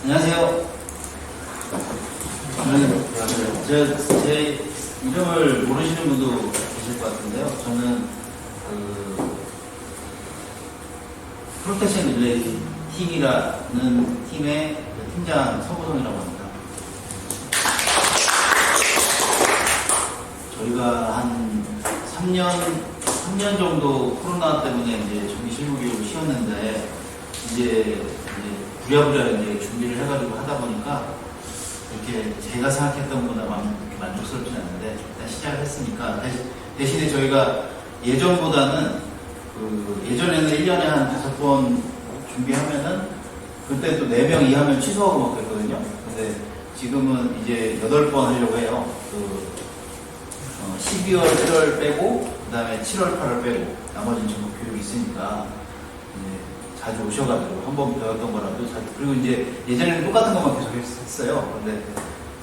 안녕하세요. 제 이름을 모르시는 분도 계실 것 같은데요. 저는 프로텍션 릴레이 팀이라는 팀의 팀장 서보성이라고 합니다. 저희가 한 3년 정도 코로나 때문에 이제 정기 실무 교육을 쉬었는데 이제 부랴부랴 이제 준비를 해가지고 하다 보니까 이렇게 제가 생각했던 것보다 만족스럽지 않는데 일단 시작을 했으니까 대신에 저희가 예전보다는 예전에는 1년에 한 5번 준비하면은 그때 또 4명 이하면 취소하고 막 그랬거든요. 근데 지금은 이제 8번 하려고 해요. 12월, 1월 빼고 그 다음에 7월, 8월 빼고 나머지는 전부 교육이 있으니까 자주 오셔가지고 한 번 배웠던 거라도 자주, 그리고 이제 예전에는 똑같은 것만 계속 했어요. 근데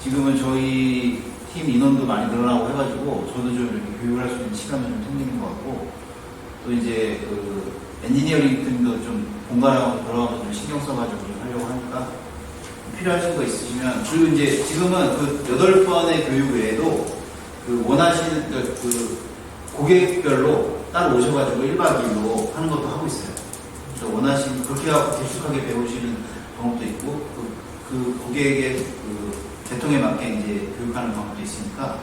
지금은 저희 팀 인원도 많이 늘어나고 해가지고 저도 좀 이렇게 교육을 할 수 있는 시간이 좀 생기는 것 같고, 또 이제 엔지니어링 팀도 좀 본가라고 돌아가면서 좀 신경 써가지고 좀 하려고 하니까 필요하신 거 있으시면, 그리고 이제 지금은 8번의 교육 외에도 원하시는 고객별로 따로 오셔가지고 1박 2일로 하는 것도 하고 있어요. 원하시는, 그렇게 하고 깊숙하게 배우시는 방법도 있고, 그 고객의 계통에 맞게 이제 교육하는 방법도 있으니까,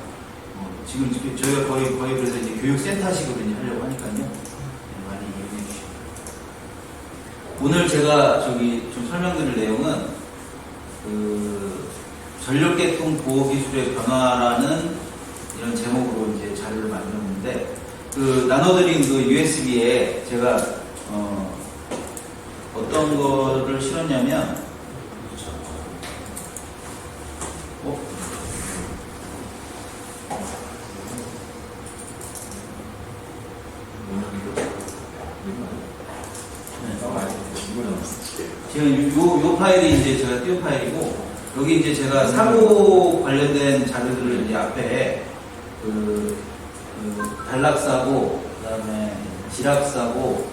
지금 저희가 거의 그래서 이제 교육센터식으로 이제 하려고 하니까요. 많이 이용해 주시고. 오늘 제가 좀 설명드릴 내용은, 전력계통 보호기술의 변화라는 이런 제목으로 이제 자료를 만들었는데, 나눠드린 USB에 제가, 어떤 거를 실었냐면, 지금 요 파일이 이제 제가 띄운 파일이고, 여기 이제 제가 사고 관련된 자료들을 이제 앞에 단락사고, 그 다음에 지락사고,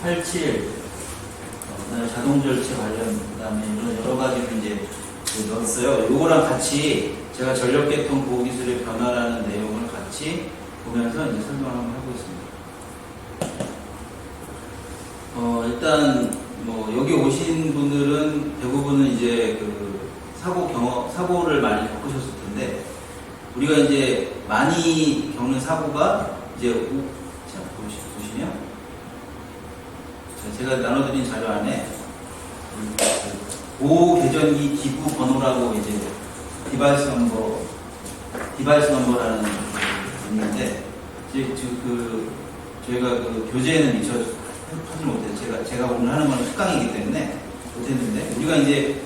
87, 그다음에 자동절체 관련, 그 다음에 이런 여러 가지를 이제 넣었어요. 요거랑 같이 제가 전력계통 보호기술의 변화라는 내용을 같이 보면서 이제 설명을 한번 하고 있습니다. 일단 여기 오신 분들은 대부분은 이제 사고를 많이 겪으셨을 텐데, 우리가 이제 많이 겪는 사고가 이제 보시면 제가 나눠드린 자료 안에 보호계전기 기구 번호라고 이제 디바이스 넘버라는 게 있는데, 저희가 교재에는 미처 하지 못해서 제가 오늘 하는 건 특강이기 때문에 못했는데, 우리가 이제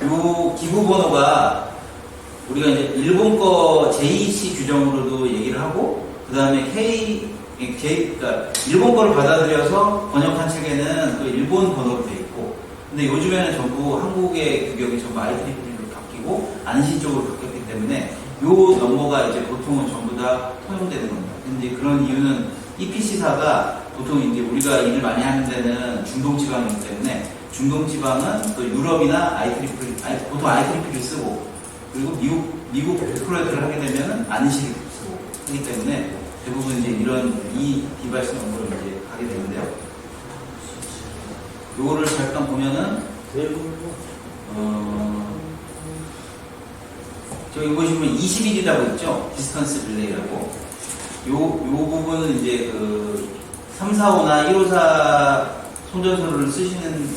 요 기구 번호가 우리가 이제 일본 거 JEC 규정으로도 얘기를 하고, 그 다음에 그러니까 일본 거를 받아들여서 번역한 책에는 또 일본 번호로 돼 있고, 근데 요즘에는 전부 한국의 규격이 전부 IEEE로 바뀌고 안시 쪽으로 바뀌었기 때문에 요 넘버가 이제 보통은 전부 다 통용되는 겁니다. 근데 그런 이유는 EPC사가 보통 이제 우리가 일을 많이 하는 데는 중동지방이기 때문에, 중동지방은 또 유럽이나 보통 IEEE를 쓰고, 그리고 미국 프로젝트를 하게 되면은 안시를 쓰고 하기 때문에 대부분 이제 이 디바이스 넘버로 이제 하게 되는데요. 요거를 잠깐 보면은, 저기 보시면 21이라고 있죠? 디스턴스 릴레이라고. 요 부분은 이제 345나 154 손전소를 쓰시는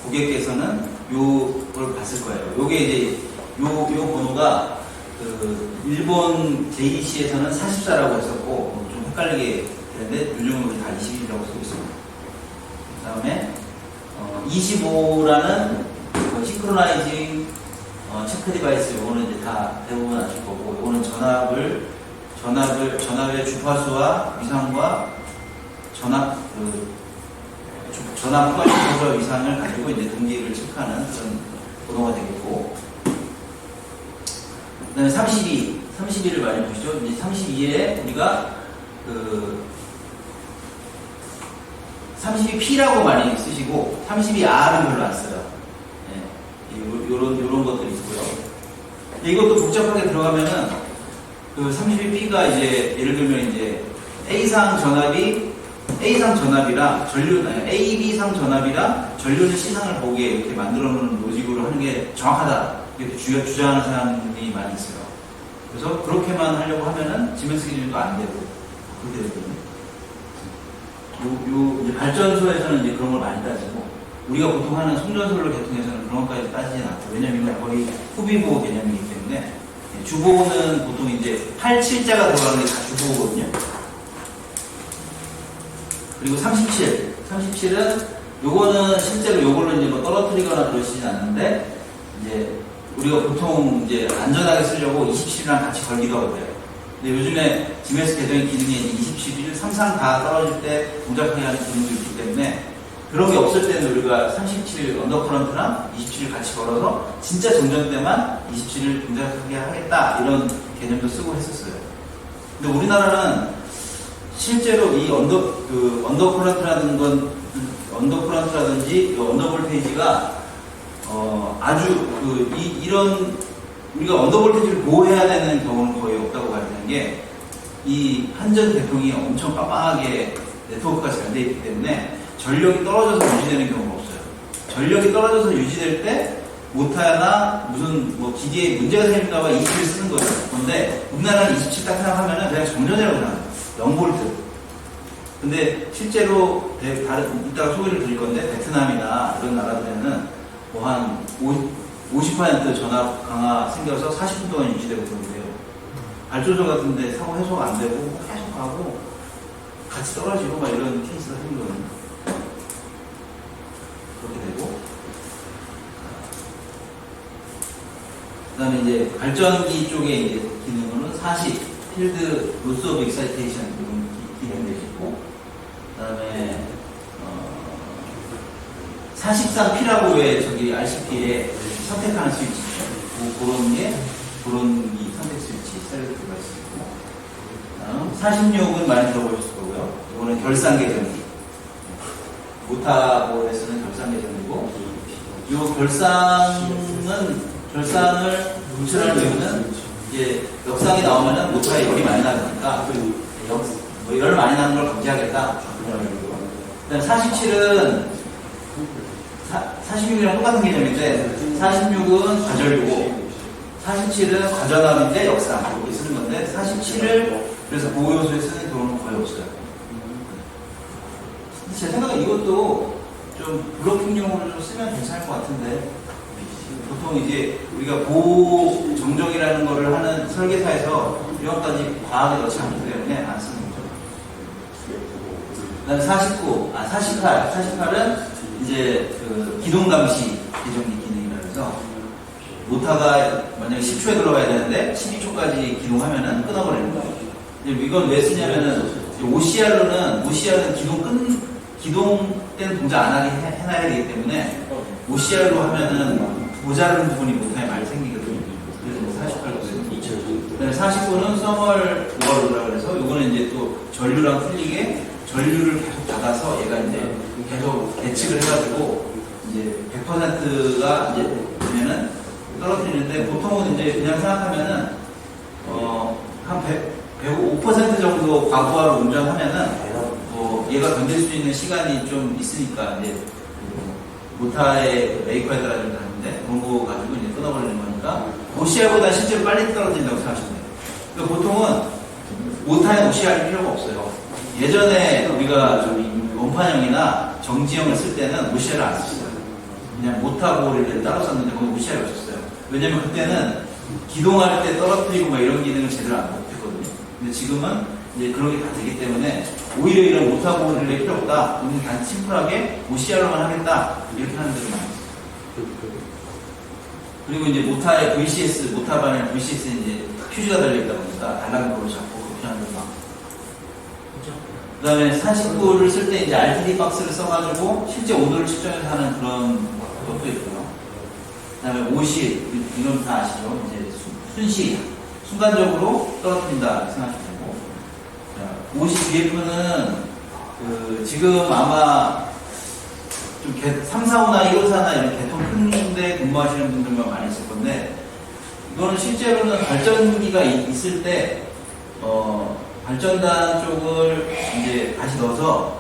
고객께서는 요걸 봤을 거예요. 요게 이제 요 번호가 일본 JEC에서는 44라고 했었고, 좀 헷갈리게 되는데 요즘은 다 21이라고 쓰고 있습니다. 그 다음에 25라는 시크로나이징 체크 디바이스, 요거는 이제 다 대부분 아실 거고, 요거는 전압의 주파수와 위상과 전압 주파수 위상을 가지고 이제 동기를 체크하는 그런 번호가 되겠고, 그 다음에 32를 많이 보시죠. 이제 32에 우리가 32P라고 많이 쓰시고 32R은 별로 안 써요. 요런 것들이 있고요. 이것도 복잡하게 들어가면은 그 32B가 이제 예를 들면 이제 A상 전압이랑 AB상 전압이랑 전류는 C상을 보게 이렇게 만들어 놓은 로직으로 하는 게 정확하다. 이렇게 주장하는 사람이 많이 있어요. 그래서 그렇게만 하려고 하면은 지멘스 기준도 안 되고 그렇게 되거든요. 이제 발전소에서는 이제 그런 걸 많이 따지고 우리가 보통 하는 송전솔로 계통에서는 그런 것까지 따지진 않고 왜냐면 이건 거의 후비보호 개념이기 때문에 주보호는 보통 이제 8, 7자가 들어가는 게 다 주보호거든요. 그리고 37은 요거는 실제로 요걸로 이제 뭐 떨어뜨리거나 그러시진 않는데 이제 우리가 보통 이제 안전하게 쓰려고 27이랑 같이 걸기도 하거든요. 근데 요즘에 GMS 계정의 기능에 27일, 33 다 떨어질 때 동작하게 하는 기능도 있기 때문에 그런 게 없을 때는 우리가 37 언더커런트랑 27을 같이 걸어서 진짜 정전 때만 27을 동작하게 하겠다 이런 개념도 쓰고 했었어요. 근데 우리나라는 실제로 이 언더커런트라든지 언더볼테이지가 아주 이런 우리가 언더볼테이지를 보호해야 되는 경우는 거의 없다고 봐야 되는 게 이 한전 계통이 엄청 빵빵하게 네트워크가 잘 돼 있기 때문에 전력이 떨어져서 유지되는 경우가 없어요. 전력이 떨어져서 유지될 때 모타나 무슨 뭐 기계에 문제가 생길까 봐 27을 쓰는 거예요. 그런데 우리나라는 27 딱 생각하면은 그냥 정전이라고 생각해요. 0볼트. 근데 실제로 이따가 소개를 드릴 건데 베트남이나 이런 나라들에는 뭐 한 50% 전압 강화 생겨서 40분 동안 유지되고 그러는데요. 발전소 같은데 사고 해소가 안 되고 계속 가고 같이 떨어지고 막 이런 케이스가 생기거든요. 그렇게 되고 그다음에 이제 발전기 쪽에 이제 기능으로는 40 필드 로스 오브 익사이테이션 이런 기능들이 있고 그다음에 43P라고 왜 저기 RCP에 선택하는 스위치 있죠. 그런 이 선택 스위치 셀렉트가 있고 다음 46은 많이 들어보셨을 거고요. 이거는 결산 계정기 모타보에서는 결산 계정이고 이 결산을 분출하는 이유는 이제 역상이 나오면은 모타에 열이 많이 나니까 열 많이 나는 걸 감지하겠다. 그다음 47은 46이랑 똑같은 개념인데 46은 과전류고 47은 과전압인데 역상 이렇게 쓰는 건데 47을 그래서 보호요소에 쓰는 경우는 거의 없어요. 제 생각에 이것도 좀 블로킹용으로 좀 쓰면 괜찮을 것 같은데 보통 이제 우리가 보호 정정이라는 거를 하는 설계사에서 이런 것까지 과하게 넣지 않기 때문에 안 쓰는 거죠. 그다음에 48은 이제 그 기동 감시 계정기 기능이라 해서 모타가 만약에 10초에 들어가야 되는데 12초까지 기동하면은 끊어버리는 거예요. 이건 왜 쓰냐면은 OCR은 기동 때는 동작 안 하게 해놔야 되기 때문에 OCR로 하면은 모자라는 부분이 모타에 많이 생기거든요. 그래서 48로 쓰고 49는 서멀 오버로드라고 해서 이거는 이제 또 전류랑 틀리게 전류를 계속 받아서 얘가 이제 계속 대측을 해가지고 이제 100%가 이제 되면은 떨어뜨리는데 보통은 이제 그냥 생각하면은 한 105% 정도 과부하로 운전하면은 얘가 견딜 수 있는 시간이 좀 있으니까 이제 모타의 메이커에 따라 좀 다른데 그런 거 가지고 이제 끊어버리는 거니까 OCR보다 실제로 빨리 떨어진다고 생각하시면 돼요. 그러니까 보통은 모타에 OCR 필요가 없어요. 예전에 우리가 원판형이나 정지형을 쓸 때는 OCR을 안 썼어요. 그냥 모타 보호를 따로 썼는데 거기 OCR이 없었어요. 왜냐면 그때는 기동할 때 떨어뜨리고 막 이런 기능을 제대로 안 못했거든요. 근데 지금은 이제 그런 게 다 되기 때문에 오히려 이런 모타 보호를 필요 없다. 우리는 단 심플하게 OCR로만 하겠다. 이렇게 하는 데도 많이 있어요. 그리고 이제 모타의 VCS, 모타반에 VCS에 이제 퓨즈가 달려있다 보니까 달라는 걸로 잡고 그렇게 하는 데도 많고. 그 다음에 49를 쓸 때 이제 RTD 박스를 써가지고 실제 온도를 측정해서 하는 그런 것도 있고요. 그 다음에 50, 이건 다 아시죠? 이제 순시, 순간적으로 떨어뜨린다 생각하시면 되고. 50BF는 지금 아마 좀 3, 4, 5나 1, 5, 4나 이런 개통 큰데 근무하시는 분들만 많이 있을 건데, 이거는 실제로는 발전기가 있을 때, 발전단 쪽을 이제 다시 넣어서,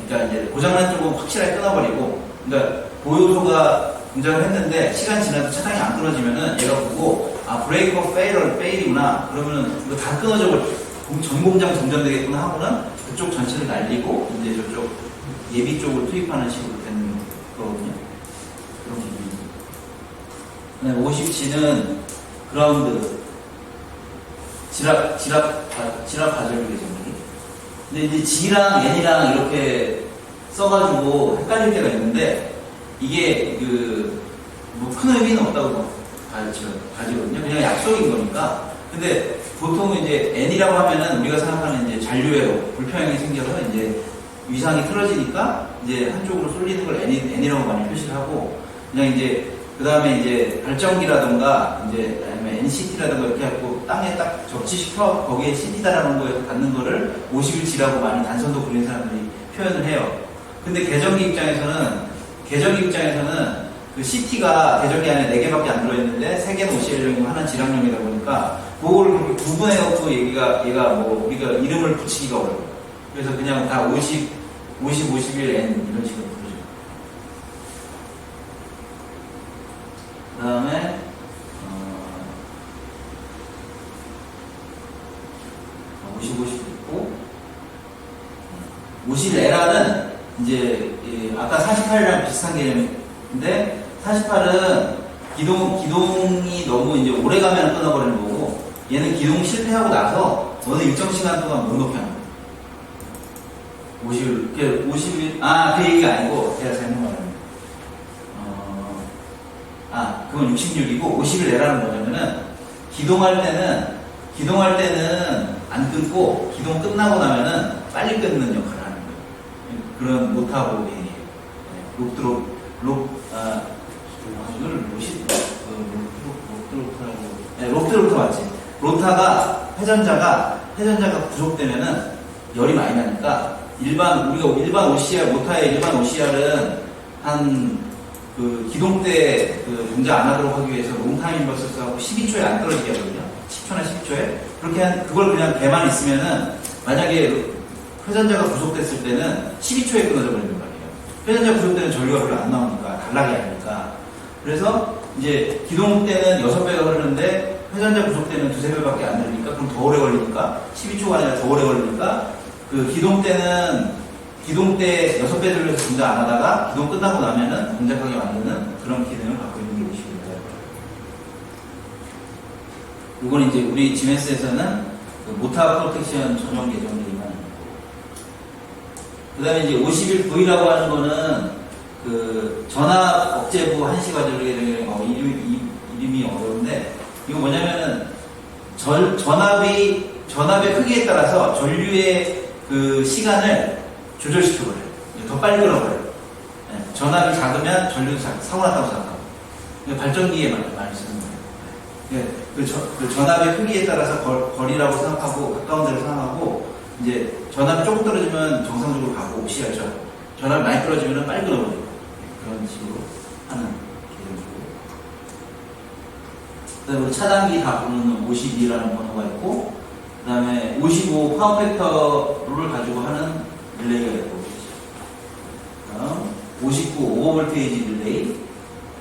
그러니까 이제 고장난 쪽은 확실하게 끊어버리고, 그러니까 보요소가 동작을 했는데 시간 지나도 차량이 안 끊어지면은 얘가 보고, 아, 브레이크 페일이구나. 그러면은 이거 다 끊어져 전 공장 정전되겠구나 하고는 그쪽 전체를 날리고 이제 저쪽 예비 쪽을 투입하는 식으로 되는 거거든요. 그런 기준입니다. 50G는 그라운드 지압 가절기 정리. 근데 이제 G랑 N이랑 이렇게 써가지고 헷갈릴 때가 있는데 이게 뭐 큰 의미는 없다고 가지거든요. 그냥 약속인 거니까. 근데 보통 이제 N이라고 하면은 우리가 생각하는 이제 잔류회로 불평형이 생겨서 이제 위상이 틀어지니까 이제 한쪽으로 쏠리는 걸 N이라고 많이 표시를 하고, 그냥 이제 그 다음에 이제 발전기라든가 이제 아니면 NCT라든가 이렇게 해갖고 땅에 딱 접지시켜 거기에 CT다라는 거에서 갖는 거를 50일치라고 많이 단선도 그리는 사람들이 표현을 해요. 근데 계정기 입장에서는 그 CT가 계정기 안에 4개밖에 안 들어있는데 3개는 OCL용이고 하나는 지락용이다 보니까 그걸 그렇게 구분해갖고 얘가 뭐 우리가 이름을 붙이기가 어려워요. 그래서 그냥 다 50, 51, N 이런 식으로 부르죠. 그 다음에 50, 50 있고 51L은 이제 아까 48이랑 비슷한 개념인데 48은 기동이 너무 이제 오래 가면 끊어버리는 거고, 얘는 기동 실패하고 나서 어느 일정 시간 동안 못 높여 놔요. 50일, 그 얘기가 아니고, 제가 잘못 말했네요. 그건 66이고, 50일 내라는 뭐냐면은, 기동할 때는 안 끊고, 기동 끝나고 나면은 빨리 끊는 역할을 하는 거예요. 그런 못하고 비행이에요. 롭드로터 맞지? 로타가 회전자가 부족되면은 열이 많이 나니까 일반 OCR 모타의 일반 OCR은 기동 때 동작 안 하도록 하기 위해서 롱타임 인버스하고 12초에 안 떨어지게 하거든요. 10초나 12초에 그걸 그냥 배만 있으면은 만약에 회전자가 부족됐을 때는 12초에 끊어져 버리는 거예요. 회전자 부족되는 전류가 별로 안 나오니까 달라게 하니까. 그래서 이제 기동 때는 6배가 흐르는데 회전자 부족 때는 2~3배밖에 안 흐르니까 그럼 더 오래 걸리니까 12초가 아니라 더 오래 걸리니까 기동 때 6배 돌려서 동작 안 하다가 기동 끝나고 나면은 동작하게 만드는 그런 기능을 갖고 있는 게 50입니다. 이건 이제 우리 GMS에서는 모타 프로텍션 전용 계정들이만 있고, 그 다음에 이제 51V라고 하는 거는 전압 억제부 한시 과절 계정이 이름이 어려운데, 이거 뭐냐면은 전압의 크기에 따라서 전류의 시간을 조절시켜버려요. 더 빨리 끌어버려요. 네, 전압이 작으면 전류도 사고 났다고 생각하고, 발전기에 많이 쓰는 거예요. 네, 전압의 크기에 따라서 거리라고 생각하고 가까운 데로 생각하고, 이제 전압이 조금 떨어지면 정상적으로 가고 OCR죠. 전압이 많이 떨어지면 빨리 끌어버려요. 그런 식으로 하는 개념이고, 그 다음에 차단기 다 부르는 52라는 번호가 있고, 그 다음에 55 파워팩터를 가지고 하는 릴레이가 있고, 다음 59 오버볼테이지 릴레이,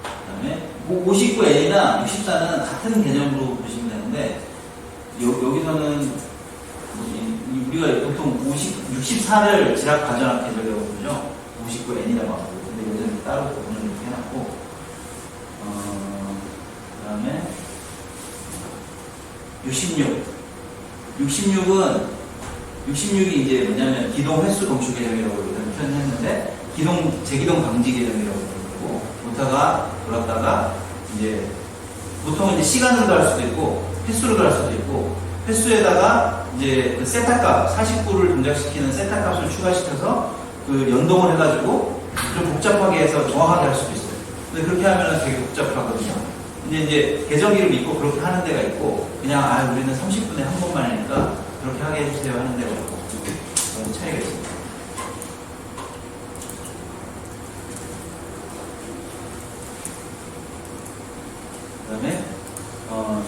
그 다음에 59N이나 64는 같은 개념으로 보시면 되는데, 여기서는 우리가 보통 64를 지압 가전압 계절이라고 부르죠. 59N이라고 하고, 근데 여기서는 따로 구분을 이렇게 해놨고, 그 다음에 66이 이제 뭐냐면 기동 횟수 검출 계정이라고 표현했는데, 제기동 방지 계정이라고 부르고, 모터가 돌았다가 이제 보통은 이제 시간으로도 할 수도 있고 횟수로도 할 수도 있고, 횟수에다가 이제 세타 값 49를 동작시키는 세타 값을 추가시켜서 연동을 해가지고 좀 복잡하게 해서 정확하게 할 수도 있어요. 근데 그렇게 하면 되게 복잡하거든요. 근데 이제 계정기를 믿고 그렇게 하는 데가 있고, 그냥 우리는 30분에 한 번만 하니까 그렇게 하게 해주세요 하는 데가 있고, 그런 차이가 있습니다. 그다음에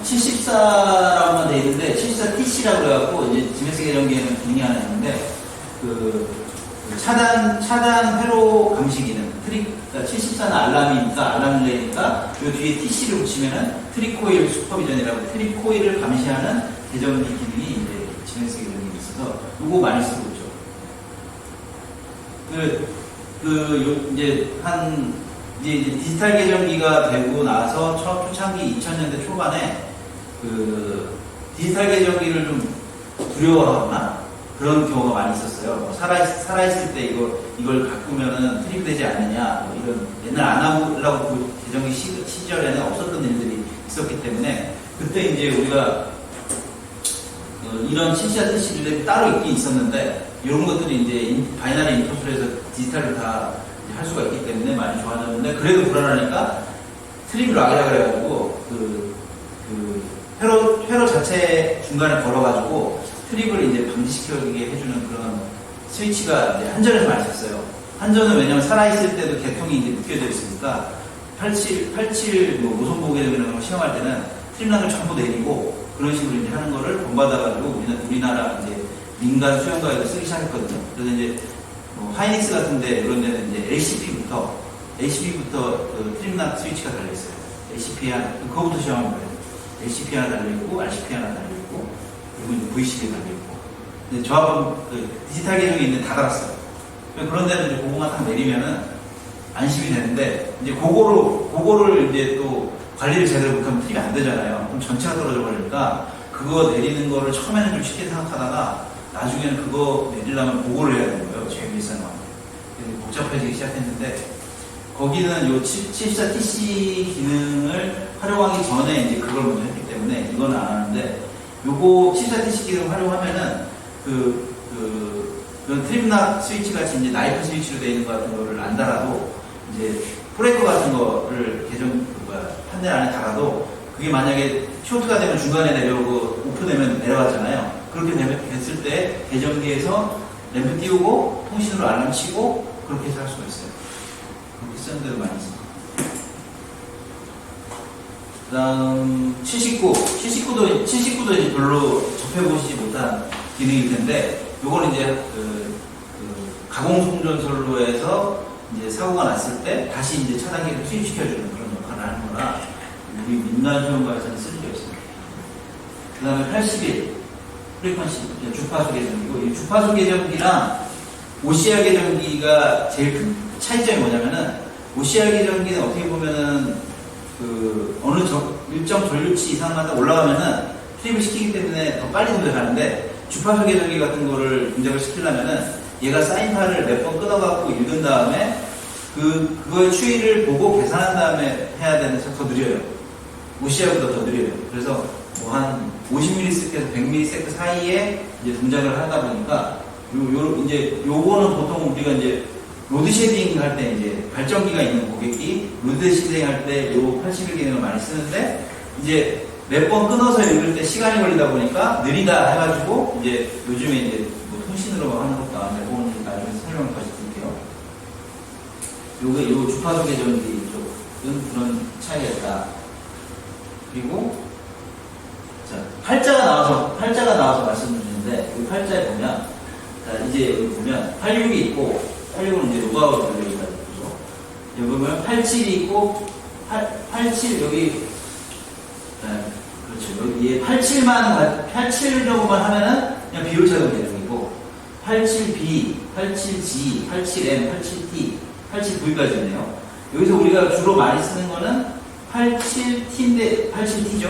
74라고만 돼 있는데 74TC라고 그래갖고 이제 지메스 계정기에는 기능이 하나 있는데 그 차단 회로 감시 기능 그러니까 74는 알람이니까 알람 릴레이니까 요 뒤에 TC를 붙이면은 트리코일 슈퍼비전이라고 트리코일을 감시하는 계정기 기능이 이제 지메스 계정기에 있어서 요거 많이 쓰고 있죠. 이제 디지털 계정기가 되고 나서 초창기 2000년대 초반에 디지털 계정기를 좀 두려워하거나 그런 경우가 많이 있었어요. 뭐 살아있을 때 이걸 가꾸면은 트립되지 않느냐, 뭐 이런 옛날 아날로그 계정기 시절에는 없었던 일들이 있었기 때문에 그때 이제 우리가 이런 74TC들이 따로 있긴 있었는데 이런 것들이 이제 바이너리 인터플에서 디지털로 다 할 수가 있기 때문에 많이 좋아졌는데 그래도 불안하니까 트립을 놔라 그래가지고 회로 자체 중간에 걸어가지고 트립을 이제 방지시키게 해주는 그런 스위치가 이제 한전에서 많이 썼어요. 한전은 왜냐면 살아있을 때도 개통이 이제 느껴져 있으니까 87 노선보호 계정이라는 걸 시험할 때는 트립락을 전부 내리고 그런 식으로 이제 하는 거를 본받아가지고 우리나라 이제 민간 수영가에도 쓰기 시작했거든요. 그래서 이제 하이닉스 같은데 이런 데는 이제 LCP부터 그 트립락 스위치가 달려있어요. LCP 하나, 그거부터 시험하는 거예요. LCP 하나 달려있고, RCP 하나 달려있고, 그리고 이제 VCD 달려있고. 근데 저 한번 디지털 계정이 있는데 다 달았어요. 그런 데는 이제 그거만 딱 내리면은 안심이 되는데, 이제 그거를 이제 또 관리를 제대로 못하면 트립이 안 되잖아요. 그럼 전체가 떨어져 버리니까, 그거 내리는 거를 처음에는 좀 쉽게 생각하다가, 나중에는 그거 내리려면 보고를 해야 되는 거예요. 제일 비싼 거. 복잡해지기 시작했는데, 거기는 요 74TC 기능을 활용하기 전에 이제 그걸 먼저 했기 때문에 이건 안 하는데, 요거 74TC 기능 활용하면은 그런 트립락 스위치 같이 이제 나이프 스위치로 되어 있는 것 같은 거를 안 달아도 이제 브레이커 같은 거를 판넬 안에 달아도 그게 만약에 쇼트가 되면 중간에 내려오고 오프되면 내려갔잖아요. 그렇게 됐을 때 계정기에서 램프 띄우고 통신으로 알람 치고 그렇게 해서 할 수가 있어요. 그렇게 쓰는 데도 많이 있습니다. 그 다음 79도 이제 별로 접해보시지 못한 기능일 텐데 요거는 이제 가공송전선로에서 이제 사고가 났을 때 다시 이제 차단기를 투입시켜주는 그런 역할을 하는 거라 우리 민간 수영가에서는 쓸 게 없습니다. 그 다음에 81 프리퀀시 주파수 계정기고 이 주파수 계정기랑 OCR 계정기가 제일 큰 차이점이 뭐냐면은 OCR 계정기는 어떻게 보면은 어느 일정 전류치 이상마다 올라가면은 트립을 시키기 때문에 더 빨리 동작하는데 주파수 계정기 같은 거를 동작을 시키려면은 얘가 사인파를 몇 번 끊어갖고 읽은 다음에 그거의 추이를 보고 계산한 다음에 해야 되는 더 느려요. OCR보다 더 느려요. 그래서 뭐 한 50ms에서 100ms 사이에 이제 동작을 하다 보니까 이제 요거는 보통 우리가 이제 로드 쉐딩 할 때 이제 발전기가 있는 고객이 로드 쉐딩 할 때 요 81 기능을 많이 쓰는데 이제 몇 번 끊어서 읽을 때 시간이 걸리다 보니까 느리다 해가지고 이제 요즘에 이제 뭐 통신으로 하는 것도 안 되고 나중에 설명을 다시 드릴게요. 요 주파수 계정기 쪽은 그런 차이가 있다. 그리고 자, 팔자가 나와서 말씀드리는데 이 팔자에 보면 자, 이제 여기 보면 86이 있고 86은 이제 로그아웃 들려있다 그죠? 여기 보면 87이 있고 87 여기 네, 그렇죠. 여기에 87 정도만 하면은 그냥 비율차동 계정이고 87B, 87G, 87M, 87T, 87V까지 있네요. 여기서 우리가 주로 많이 쓰는 거는 87T인데 87T죠.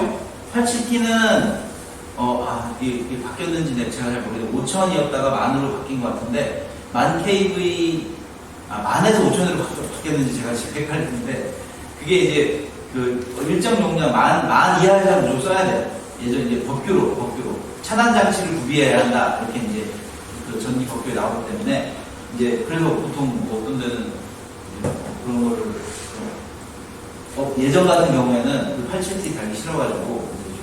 87T는 이게 바뀌었는지 제가 잘 모르겠는데 5000이었다가 만으로 바뀐 것 같은데 만 KV 만에서 5000으로 바뀌었는지 제가 지금 헷갈리는데 그게 이제 일정 용량 만 이하에서 무조건 써야 돼요. 예전 이제 법규로 차단 장치를 구비해야 한다 이렇게 이제 전기 법규에 나오기 때문에 이제 그래서 보통 어떤 데는 그런 거를 예전 같은 경우에는 87T 달기 싫어가지고 이제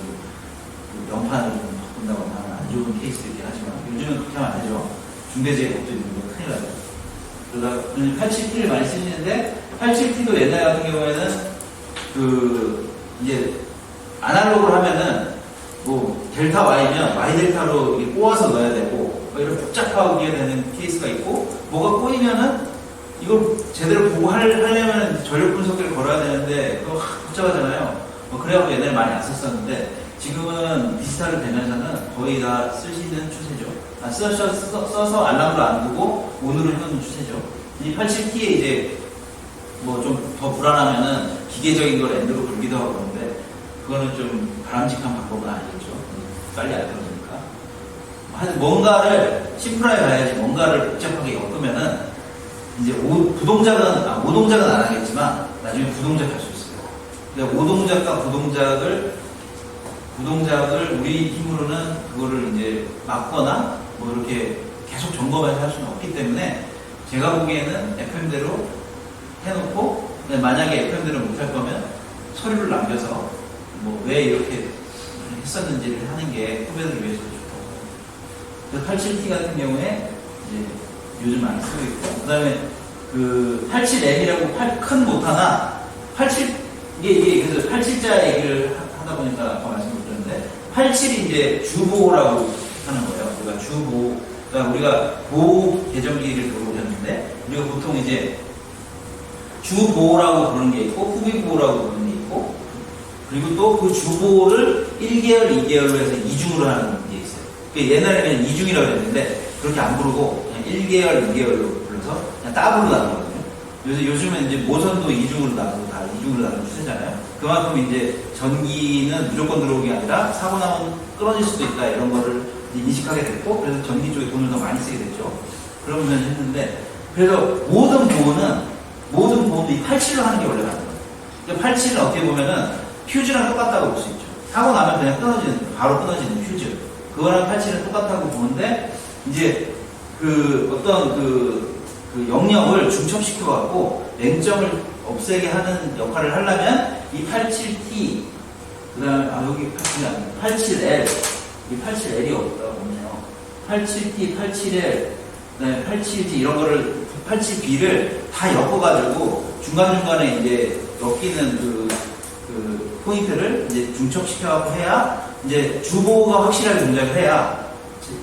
좀 명판을 좀 바꾼다거나 안 좋은 케이스도 있긴 하지만 요즘은 그렇게 하면 안 되죠. 중대재해법도 있는 거 큰일 나죠. 그러다 87T를 많이 쓰시는데 87T도 옛날 같은 경우에는 이제 아날로그로 하면은 뭐 델타 Y면 Y 델타로 이렇게 꼬아서 넣어야 되고 뭐 이런 복잡하게 되는 케이스가 있고 뭐가 꼬이면은 이걸 제대로 보고 하려면 전력 분석기를 걸어야 되는데 그거 복잡하잖아요. 뭐 그래갖고 옛날에 많이 안 썼었는데 지금은 디지털이 되면서는 거의 다 쓸 수 있는 추세죠. 써서 알람도 안 두고 온으로 해놓는 추세죠. 이 87T에 이제 뭐 좀 더 불안하면은 기계적인 걸 엔드로 돌기도 하고 그러는데 그거는 좀 바람직한 방법은 아니겠죠. 빨리 안 떨어지니까. 하여튼 뭔가를 심플하게 가야지 뭔가를 복잡하게 엮으면은 이제 오동작은 안 하겠지만 나중에 부동작 할 수 있어요. 근데 오동작과 부동작을 우리 힘으로는 그거를 이제 막거나 뭐 이렇게 계속 점검해서 할 수는 없기 때문에 제가 보기에는 FM대로 해놓고 만약에 FM대로 못할 거면 서류를 남겨서 뭐 왜 이렇게 했었는지를 하는 게 후배들 위해서 좋다고. 87T 같은 경우에 이제 요즘 많이 쓰고 있고, 그 다음에 그 87M이라고 큰 모타나 87 이게 그래서 87자 얘기를 하다 보니까 아까 말씀드렸는데 87이 이제 주보호라고 하는 거예요. 우리가 주보호, 그러니까 우리가 보호 계정기를 들어오셨는데 우리가 보통 이제 주보호라고 부르는 게 있고 후기보호라고 부르는 게 있고 그리고 또 그 주보호를 1개월, 2개월로 해서 2중으로 하는 게 있어요. 그러니까 옛날에는 2중이라고 했는데 그렇게 안 부르고 그냥 1개월, 2개월로 불러서 그냥 따블로 나누거든요. 요즘은 이제 모선도 2중으로 나누고 다 2중으로 나누는 추세잖아요. 그만큼 이제 전기는 무조건 들어오는 게 아니라 사고 나면 끊어질 수도 있다 이런 거를 이제 인식하게 됐고 그래서 전기 쪽에 돈을 더 많이 쓰게 됐죠. 그런 면을 했는데 그래서 모든 보험도 이 87로 하는 게 원래 맞는 거예요. 그러니까 87은 어떻게 보면은 퓨즈랑 똑같다고 볼 수 있죠. 사고 나면 그냥 바로 끊어지는 퓨즈. 그거랑 87은 똑같다고 보는데 이제 그 어떤 그 영역을 중첩시켜갖고 냉정을 없애게 하는 역할을 하려면 이 87T 그 다음에 여기 87L 이 87L이 없다고 보네요. 87T, 87L 그 다음에 87T 이런 거를 87B를 다 엮어가지고 중간중간에 이제 엮이는 그 포인트를 이제 중첩시켜갖고 해야 이제 주보호가 확실하게 동작을 해야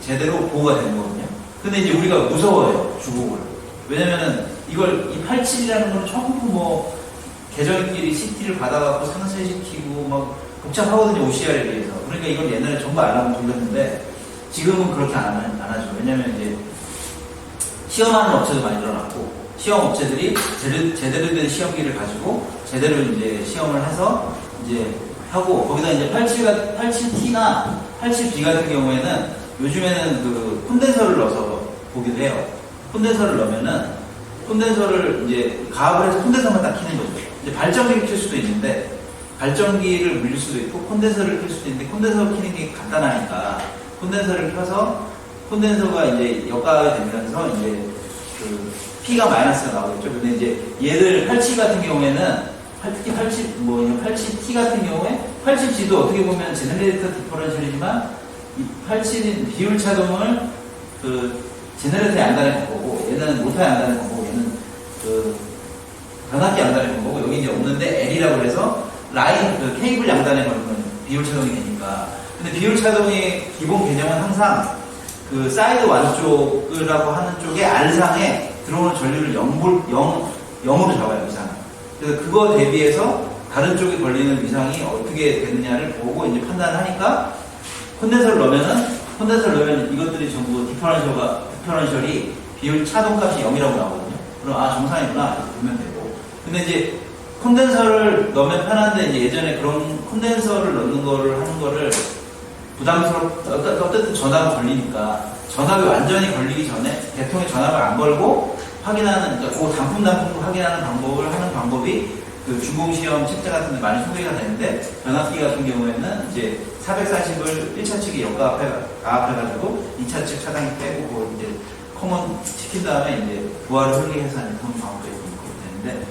제대로 보호가 되는 거거든요. 근데 이제 우리가 무서워요, 주보호를. 왜냐면은 이걸 이 87이라는 건 전부 뭐 계정끼리 CT를 받아갖고 상쇄시키고 막 복잡하거든요, OCR에 비해서. 그러니까 이걸 옛날에 전부 알람을 돌렸는데 지금은 그렇게 안 하죠. 왜냐면 이제 시험하는 업체도 많이 늘어났고 시험 업체들이 제대로 된 시험기를 가지고 제대로 이제 시험을 해서 이제 하고 거기다 이제 87T나 87B 같은 경우에는 요즘에는 그 콘덴서를 넣어서 보기도 해요. 콘덴서를 넣으면은 콘덴서를 이제 가압을 해서 콘덴서만 딱 켜는 거죠. 이제 발전기를 켤 수도 있는데 발전기를 물릴 수도 있고 콘덴서를 켤 수도 있는데 콘덴서를 켜는 게 간단하니까 콘덴서를 켜서 콘덴서가 이제 역가하게 되면서 이제 그 P가 마이너스가 나오겠죠. 근데 이제 얘들 87 같은 경우에는 특히 87T 같은 경우에 87G도 어떻게 보면 제너레이터 디퍼런셜이지만 이 87인 비율 차동을 그 제너레이터에 안다는 거고 얘는 모터에 안다는 거고 얘는 그 변압기 안다는 거고 여기 이제 없는데 L이라고 해서 라인 그 케이블 양단에 걸면 비율 차동이 되니까 근데 비율 차동의 기본 개념은 항상 그 사이드 완쪽이라고 하는 쪽에 R상에 들어오는 전류를 0으로 잡아요, 위상. 그래서 그거 대비해서 다른 쪽에 걸리는 위상이 어떻게 되느냐를 보고 이제 판단을 하니까 콘덴서를 넣으면 이것들이 전부 디퍼런셜이 비율 차동값이 0이라고 나오거든요. 그럼 정상이구나 이렇게 보면 되고. 근데 이제 콘덴서를 넣으면 편한데 이제 예전에 그런 콘덴서를 넣는 거를 하는 거를 어쨌든 전압이 걸리니까 전압이 완전히 걸리기 전에 대통에 전압을 안 걸고 확인하는, 그러니까 그 단품 확인하는 방법을 하는 방법이 그 준공시험 책자 같은 데 많이 소개가 되는데 변압기 같은 경우에는 이제 440을 1차 측에 가압해가지고 2차 측 차단기 빼고 그걸 이제 커먼 시킨 다음에 이제 부하를 설계해서 하는 그런 방법도 있고 되는데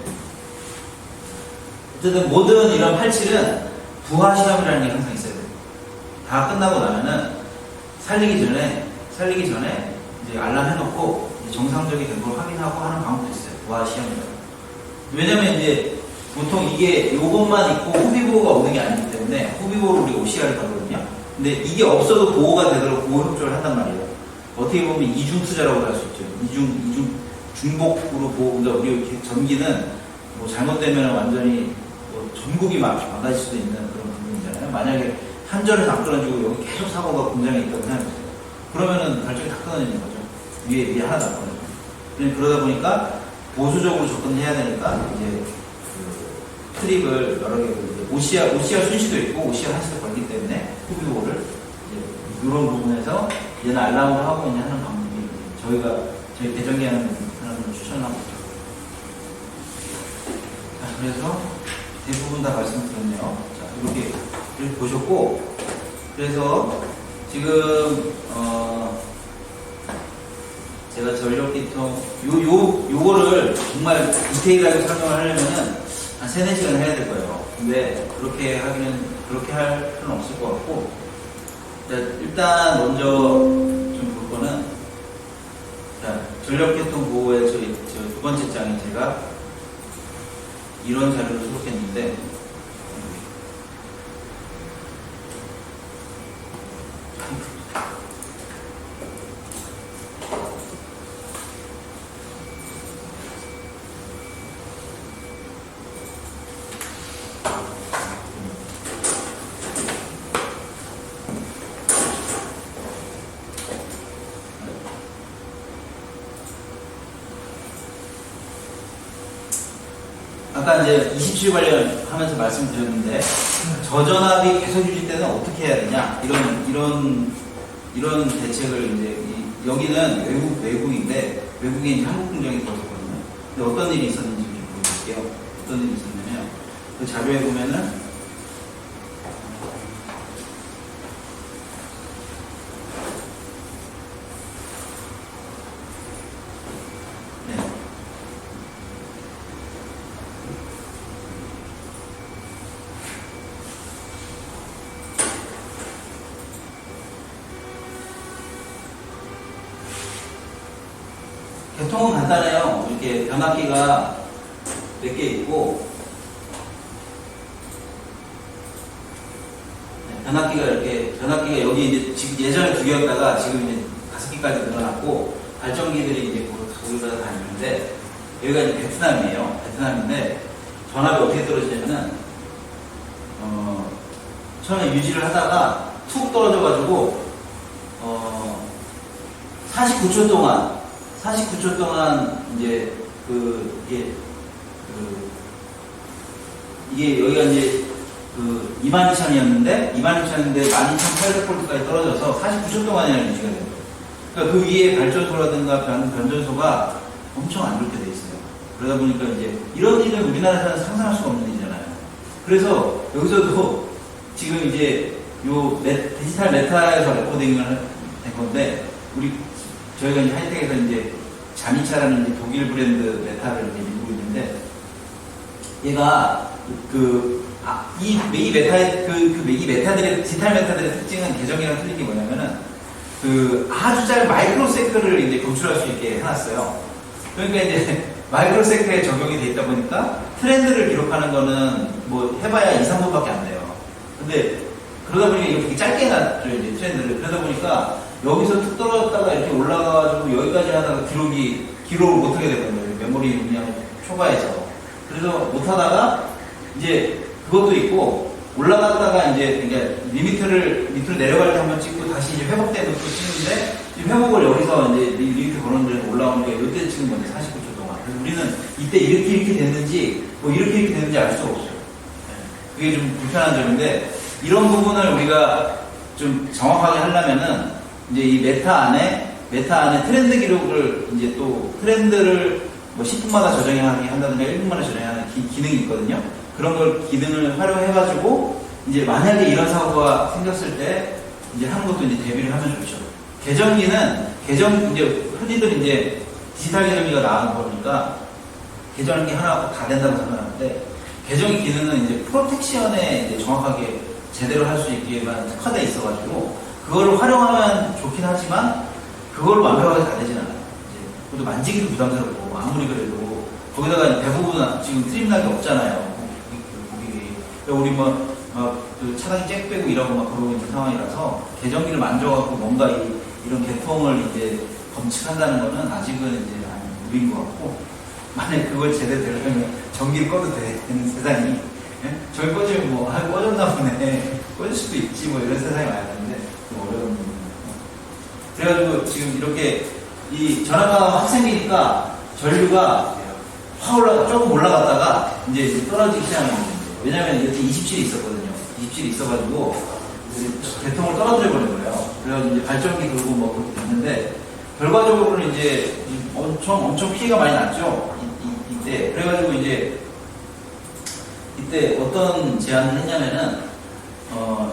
어쨌든 모든 이런 87은 부하 시험이라는 게 항상 있어요. 다 끝나고 나면은 살리기 전에 이제 알람 해놓고 정상적인 된 걸 확인하고 하는 방법도 있어요. 부하 시험이라고. 왜냐면 이제 보통 이게 요것만 있고 후비보호가 없는 게 아니기 때문에 후비보호를 우리가 OCR을 하거든요. 근데 이게 없어도 보호가 되도록 보호 협조를 한단 말이에요. 어떻게 보면 이중 투자라고 할 수 있죠. 이중 중복으로 보호. 그러니까 우리 전기는 뭐 잘못되면 완전히 뭐 전국이 망가질 수도 있는 그런 부분이잖아요. 만약에 한 절에서 안 끊어지고 여기 계속 사고가 공장에 있다고 생각해보세요. 그러면은 발전이 다 끊어지는 거죠. 위에 하나도 안 끊어지고. 그러다 보니까 보수적으로 접근해야 되니까 이제 그 트립을 여러 개 OCR 순시도 있고 OCR 한시도 걸기 때문에 후비보호를 이제 이런 부분에서 얘는 알람을 하고 이제 하는 방법이 저희 대전기 하는 사람을 추천하고 있죠. 자, 그래서 대부분 다 말씀드렸네요. 자, 이렇게 보셨고, 그래서 지금 제가 전력기통 요거를 정말 디테일하게 설명을 하려면은 한 3-4시간 해야 될 거예요. 근데 그렇게 할 필요는 없을 것 같고, 자, 일단 먼저 좀 볼 거는, 자, 전력계통 보호의 저 두 번째 장에 제가 이런 자료를 수록했는데, 아까 이제 27 관련하면서 말씀드렸는데 저전압이 계속 유지되는 어떻게 해야 되냐 이런 대책을 이제 여기는 외국인데 외국에 이제 한국 공장이 들어섰거든요. 근데 어떤 일이 있었는지 좀 보여드릴게요. 어떤 일이 있었냐면 그 자료에 보면은 개통은 간단해요. 이렇게 변압기가 몇 개 있고, 변압기가 여기 이제 지금 예전에 2개였다가 지금 이제 5개까지 늘어났고, 발전기들이 이제 거기다 다니는데, 여기가 이제 베트남이에요. 베트남인데, 전압이 어떻게 떨어지냐면은, 처음에 유지를 하다가 툭 떨어져가지고, 49초 동안 이제 이게 여기가 이제 22,000이었는데 12,800V까지 떨어져서 49초 동안이나 유지가 돼요. 그러니까 그 위에 발전소라든가 변전소가 엄청 안 좋게 돼 있어요. 그러다 보니까 이제 이런 일은 우리나라에서는 상상할 수가 없는 일이잖아요. 그래서 여기서도 지금 이제 디지털 메타에서 레코딩을 된 건데 저희가 이제 하이텍에서 이제 자미차라는 이제 독일 브랜드 메타를 이제 밀고 있는데, 얘가 이 메타들의 디지털 메타들의 특징은 계정이랑 틀린 게 뭐냐면은 아주 짧은 마이크로세크를 이제 검출할 수 있게 해놨어요. 그러니까 이제 마이크로세크에 적용이 돼 있다 보니까 트렌드를 기록하는 거는 뭐 해봐야 2-3분밖에 안 돼요. 근데 그러다 보니까 이게 되게 짧게 해놨죠, 이제 트렌드를. 그러다 보니까 여기서 툭 떨어졌다가 이렇게 올라가가지고 여기까지 하다가 기록을 못하게 되거든요. 메모리 용량이 초과해서. 그래서 못하다가 이제 그것도 있고, 올라갔다가 이제 그러니까 밑으로 내려갈 때 한번 찍고 다시 이제 회복되는 또 찍는데, 회복을 여기서 이제 리미트 걸었는데 올라오는 게 이때 찍은 건데 49초 동안. 그래서 우리는 이때 이렇게 됐는지, 뭐 이렇게 됐는지 알 수가 없어요. 그게 좀 불편한 점인데, 이런 부분을 우리가 좀 정확하게 하려면은, 이제 이 메타 안에 트렌드 기록을 이제 또 트렌드를 뭐 10분마다 저장하게 한다든가 1분마다 저장하는 기능이 있거든요. 그런 걸 기능을 활용해가지고 이제 만약에 이런 사고가 생겼을 때 이제 하는 것도 이제 대비를 하면 좋죠. 계정기는 이제 흔히들 이제 디지털 계정기가 나온 거니까 계정기 하나 다 된다고 생각하는데, 계정기 기능은 이제 프로텍션에 이제 정확하게 제대로 할 수 있게만 특화되어 있어가지고 그걸 활용하면 좋긴 하지만 그걸로 완벽하게 다 되진 않아요. 그것도 만지기도 부담스럽고, 아무리 그래도 거기다가 대부분 지금 트림락이 없잖아요. 우리 그 차량이 잭 빼고 이러고 막 그러고 있는 상황이라서 개정기를 만져갖고 뭔가 이런 개통을 이제 검측한다는 거는 아직은 이제 무리인 것 같고, 만약에 그걸 제대로 되려면 전기를 꺼도 되는 세상이, 예? 저기 꺼지면 꺼졌나 보네. 꺼질 수도 있지, 이런 세상이 와야 되는데, 좀 어려운 부분이에요. 그래가지고 지금 이렇게 이 전화가 학생이니까 전류가 조금 올라갔다가 이제 떨어지기 시작하는 거예요. 왜냐면 이렇게 27이 있었거든요. 27이 있어가지고 개통을 떨어뜨려 버린 거예요. 그래가지고 이제 발전기 돌고 그렇게 됐는데, 결과적으로는 이제 엄청 피해가 많이 났죠. 이때. 그래가지고 이때 어떤 제안을 했냐면은,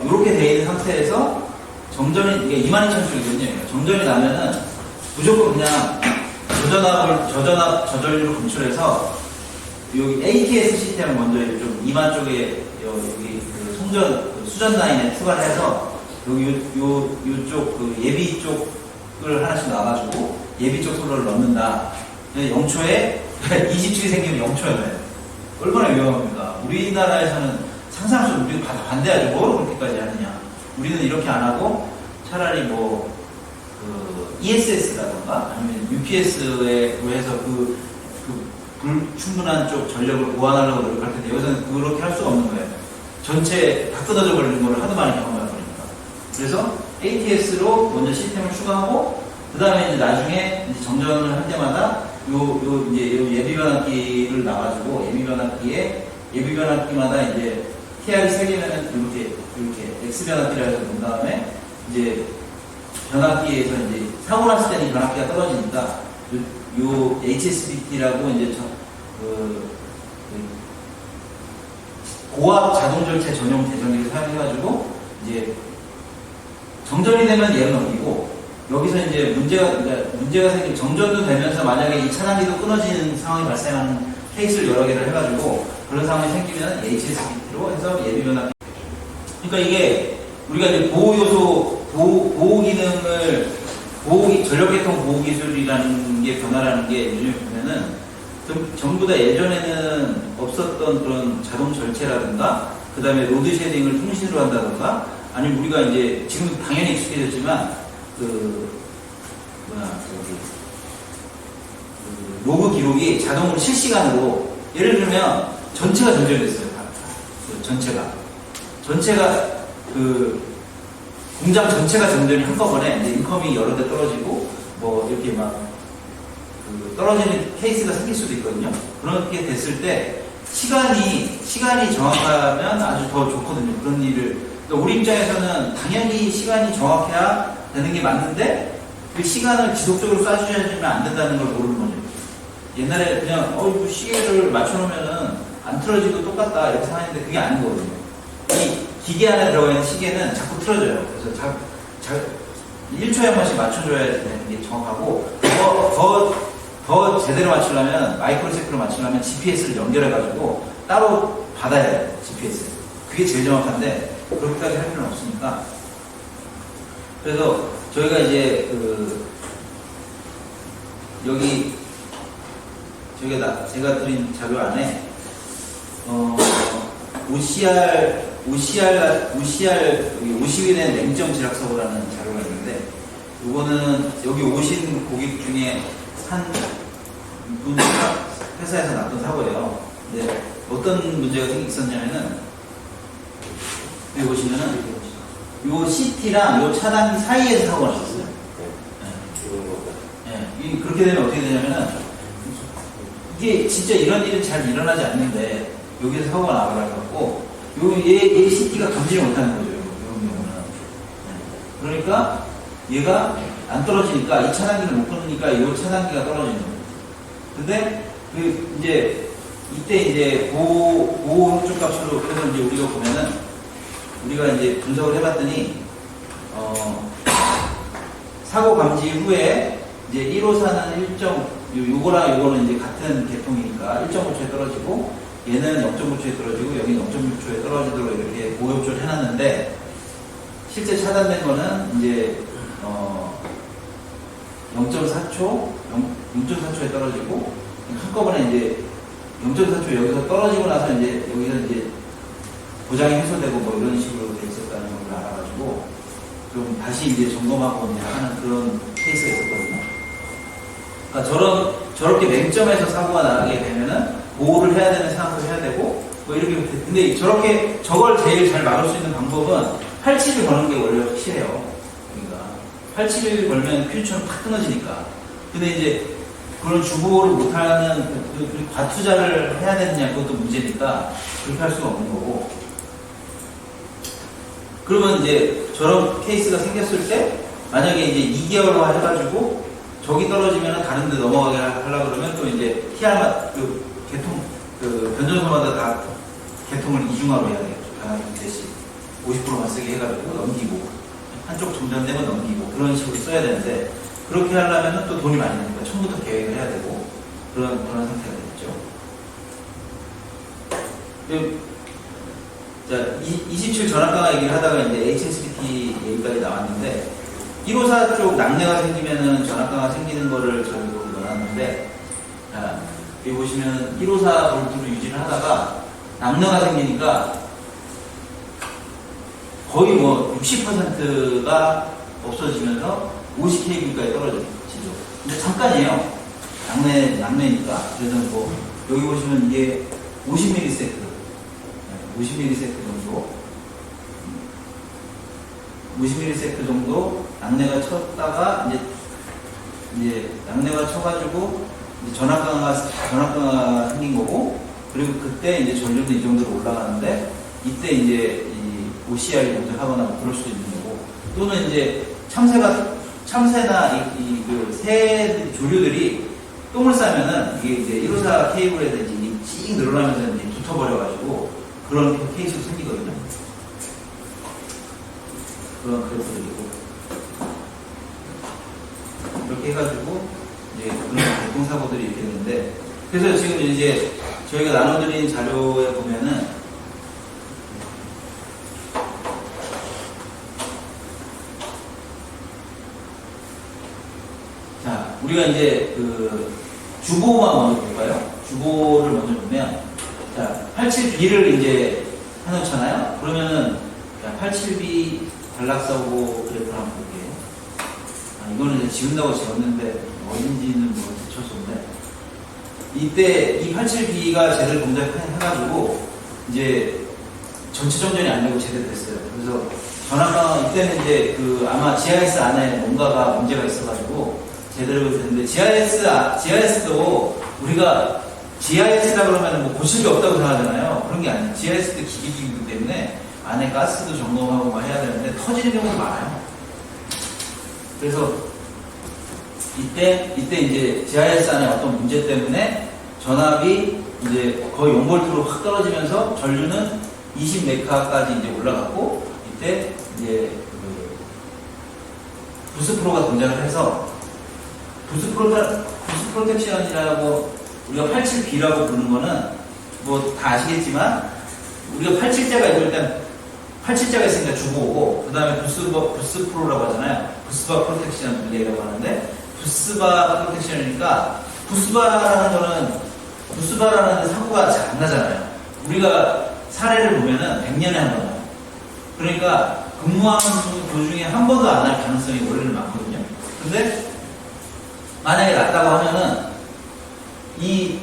이렇게 돼 있는 상태에서 정전이, 이게 22,000쪽이거든요. 정전이 나면은 무조건 그냥 저전류를 검출해서 여기 ATS 시스템을 먼저 좀 2만 쪽에 여기 그 수전 라인에 투과를 해서 여기 요쪽 그 예비 쪽을 하나씩 놔가지고 예비 쪽 솔로를 넣는다. 0초에 27이 생기면 0초에 얼마나 위험합니까? 우리나라에서는 상상할 수 없는, 우리가 반대하죠. 뭐로 그렇게까지 하느냐. 우리는 이렇게 안 하고 차라리 ESS라던가 아니면 UPS에 의해서 불충분한 쪽 전력을 보완하려고 노력할 텐데, 여기서는 그렇게 할 수가 없는 거예요. 전체 다 끊어져 버리는 걸 하도 많이 경험하다 보니까. 그래서 ATS로 먼저 시스템을 추가하고, 그 다음에 이제 나중에 이제 정전을 할 때마다 이제 예비 변압기를 놔가지고 예비 변압기마다 이제 TR이 3개면은 이렇게 X 변압기라 해서 본 다음에 이제 변압기에서 이제 사고 났을 때는 변압기가 떨어지니까 요 HSBT라고 이제 고압 자동 절체 전용 대전기를 사용해가지고 이제 정전이 되면 얘를 넘기고, 여기서 이제 문제가 생긴, 정전도 되면서 만약에 이 차단기도 끊어지는 상황이 발생하는 케이스를 여러 개를 해가지고 그런 상황이 생기면 HSBT로 해서 예비 변압기. 그러니까 이게 우리가 이제 보호 요소, 보호 기능을, 전력계통 보호 기술이라는 게 변화라는 게 요즘에 보면은 전부 다 예전에는 없었던 그런 자동 절체라든가, 그 다음에 로드 쉐딩을 통신으로 한다든가, 아니면 우리가 이제 지금 당연히 익숙해졌지만 로그 기록이 자동으로 실시간으로, 예를 들면 전체가 전전됐어요. 전체가 공장 전체가 전전이 한꺼번에 이제 인컴이 여러 대 떨어지고 이렇게 떨어지는 케이스가 생길 수도 있거든요. 그렇게 됐을 때 시간이 정확하면 아주 더 좋거든요. 그런 일을. 그러니까 우리 입장에서는 당연히 시간이 정확해야 되는 게 맞는데, 그 시간을 지속적으로 쏴주셔야지만 안 된다는 걸 모르는 거죠. 옛날에 그냥 시계를 맞춰놓으면은 안 틀어지고 똑같다 이렇게 생각했는데 그게 아닌 거거든요. 이 기계 안에 들어가 있는 시계는 자꾸 틀어져요. 그래서 1초에 한 번씩 맞춰줘야 되는 게 정확하고, 더 제대로 맞추려면, 마이크로세프로 맞추려면 GPS를 연결해가지고 따로 받아야 돼요. GPS. 그게 제일 정확한데 그렇게까지 할 필요는 없으니까. 그래서 저희가 이제 제가 드린 자료 안에 OCW의 냉정 지락사고라는 자료가 있는데, 이거는 여기 오신 고객 중에 한 분 회사에서 났던 사고예요. 근데 어떤 문제가 있었냐면은, 여기 보시면은 요 CT랑 요 차단기 사이에서 사고가 났었어요. 네. 그렇게 되면 어떻게 되냐면은, 이게 진짜 이런 일은 잘 일어나지 않는데 여기서 사고가 나버려갖고 얘 CT가 감지를 못하는 거죠. 이런 경우는. 네. 그러니까 얘가 안 떨어지니까, 이 차단기를 못 끊으니까 이 차단기가 떨어지는 거예요. 근데 이때 이제 보호 흡족 값으로, 그래서 이제 우리가 보면은, 우리가 이제 분석을 해봤더니 사고 감지 후에 이제 1호사는 요거는 이제 같은 계통이니까 1.5초에 떨어지고, 얘는 0.5초에 떨어지고, 여기는 0.6초에 떨어지도록 이렇게 보호흡조를 해놨는데, 실제 차단된 거는 이제 0.4초에 떨어지고, 한꺼번에 이제 0.4초 여기서 떨어지고 나서 이제 여기서 이제 고장이 해소되고 뭐 이런 식으로 돼 있었다는 걸 알아가지고 좀 다시 이제 점검하고 이제 하는 그런 케이스가 있었거든요. 그러니까 저렇게 맹점에서 사고가 나게 되면은 보호를 해야 되는 상황을 해야 되고 뭐 이렇게. 근데 저걸 제일 잘 막을 수 있는 방법은 87을 거는 게 원래 확실해요. 그러니까 87을 걸면 퓨처는 팍 끊어지니까. 근데 이제 그런 주보를 못하는 과투자를 해야 되느냐 그것도 문제니까 그렇게 할 수가 없는 거고. 그러면 이제 저런 케이스가 생겼을 때 만약에 이제 2개월화 해가지고 적이 떨어지면 다른 데 넘어가게 하려고 그러면 또 이제 변전소마다 다 개통을 이중화로 해야 돼요. 한 대씩 50%만 쓰게 해가지고 넘기고 한쪽 정전되면 넘기고 그런 식으로 써야 되는데 그렇게 하려면 또 돈이 많이 드니까 처음부터 계획을 해야 되고 그런 상태가 되겠죠. 자, 27 전압 강화 얘기를 하다가 이제 HSBT 얘기까지 나왔는데 154 쪽 낙뢰가 생기면은 전압 강화 생기는 거를 저희도 넣어놨는데, 자, 여기 보시면 154 볼트로 유지를 하다가 낙뢰가 생기니까 거의 뭐 60%가 없어지면서 50kV까지 떨어지죠. 근데 잠깐이에요. 낙뢰니까. 그래서 뭐 여기 보시면 이게 50ms 50ms 정도 낙뢰가 쳤다가 이제 낙뢰가 쳐가지고 이제 전압 강화가 생긴 거고, 그리고 그때 이제 전류도 이 정도로 올라가는데 이때 이제 이 OCR이 공작하거나 뭐 그럴 수도 있는 거고, 또는 이제 참새나 새 조류들이 똥을 싸면은 이게 이제 154 케이블에서 이제 씩 늘어나면서 이제 붙어버려가지고 그런 케이스도 생기거든요. 그런 그래프들이고 이렇게 해가지고 이제 그런 교통사고들이 이렇게 되는데, 그래서 지금 이제 저희가 나눠드린 자료에 보면은 자, 우리가 이제 주보만 먼저 볼까요? 주보를 먼저 보면, 자, 87B를 이제 해놓잖아요? 그러면은, 87B 단락사고 그래프를 한번 볼게요. 이거는 이제 지운다고 지웠는데, 어딘지는 뭐 대처 수 없네. 이때 이 87B가 제대로 동작해가지고, 이제 전체 정전이 안 되고 제대로 됐어요. 그래서 전압강 이때는 이제 아마 GIS 안에 뭔가가 문제가 있어가지고, 제대로 됐는데, GIS도 우리가 GIS라 그러면 뭐 고칠 게 없다고 생각하잖아요. 그런 게 아니에요. GIS도 기기 중이기 때문에 안에 가스도 점검하고 막 해야 되는데 터지는 경우가 많아요. 그래서 이때 이제 GIS 안에 어떤 문제 때문에 전압이 이제 거의 0V로 확 떨어지면서 전류는 20메가까지 이제 올라갔고, 이때 이제 부스 프로가 동작을 해서 부스 프로텍션이라고 우리가 87B라고 부르는 거는 뭐 다 아시겠지만, 우리가 87자가 있을 땐 87자가 있으니까 주보고, 그 다음에 부스 프로라고 하잖아요. 부스바 프로텍션 얘기라고 하는데, 부스바 프로텍션이니까 부스바라는 사고가 잘 안 나잖아요. 우리가 사례를 보면은 100년에 한 번 나요. 그러니까 근무하는 도중에 한 번도 안 날 가능성이 원래는 많거든요. 근데 만약에 났다고 하면은 이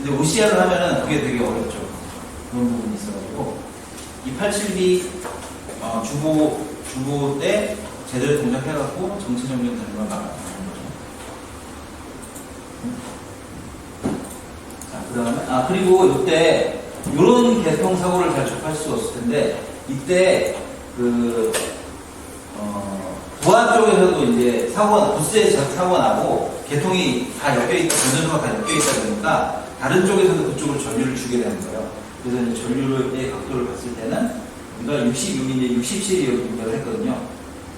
근데 OCR을 하면은 그게 되게 어렵죠. 그런 부분이 있어가지고 이 87B 주보 때 제대로 동작해갖고 정체 정렬되는 걸 막아주는 거죠. 자, 그 다음에 그리고 이때 이런 개통사고를 잘 접할 수 없을 텐데 이때 부안 쪽에서도 이제 부스에서 사고가 나고 개통이 다 엮여있다, 전전소가 다 엮여있다 보니까 다른 쪽에서도 그쪽으로 전류를 주게 되는 거예요. 그래서 이제 전류의 각도를 봤을 때는 우리가 66인데 67이 동작을 했거든요.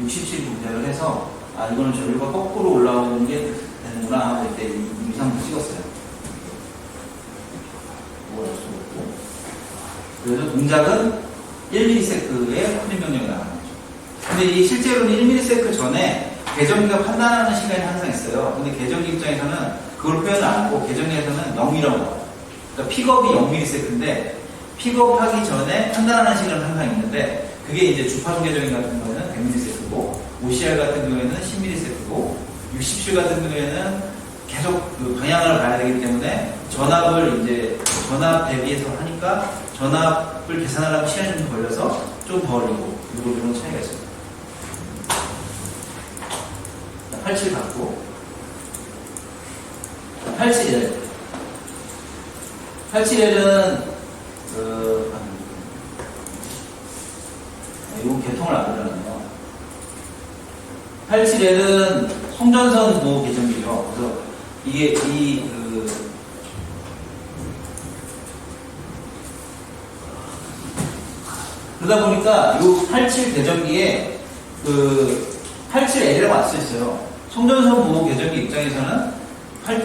67 동작을 해서 이거는 전류가 거꾸로 올라오는 게 되는구나 하고 이때 이 임상도 찍었어요. 이걸 알 수가 없고. 그래서 동작은 1ms의 프림 명령이 나가는 거죠. 근데 이 실제로는 1ms 전에 계정기가 판단하는 시간이 항상 있어요. 근데 계정기 입장에서는 그걸 표현을 안 하고 계정기에서는 0이라고 나와요. 그러니까 픽업이 0ms인데 픽업하기 전에 판단하는 시간은 항상 있는데 그게 이제 주파수 계정기 같은 경우에는 100ms고 OCR 같은 경우에는 10ms고 67 같은 경우에는 계속 그 방향을 봐야 되기 때문에 전압을 이제 전압 대비해서 하니까 전압을 계산하려면 시간이 좀 걸려서 좀 더 올리고 이런 차이가 있습니다. 87 갖고 87L 87L은 이건 개통을 안 하잖아요. 87L은 송전선 보호 계정기죠. 그래서 이게 그러다 보니까 이 87 계정기에 87L이라고 안 써있어요. 송전선 보호 계정기 입장에서는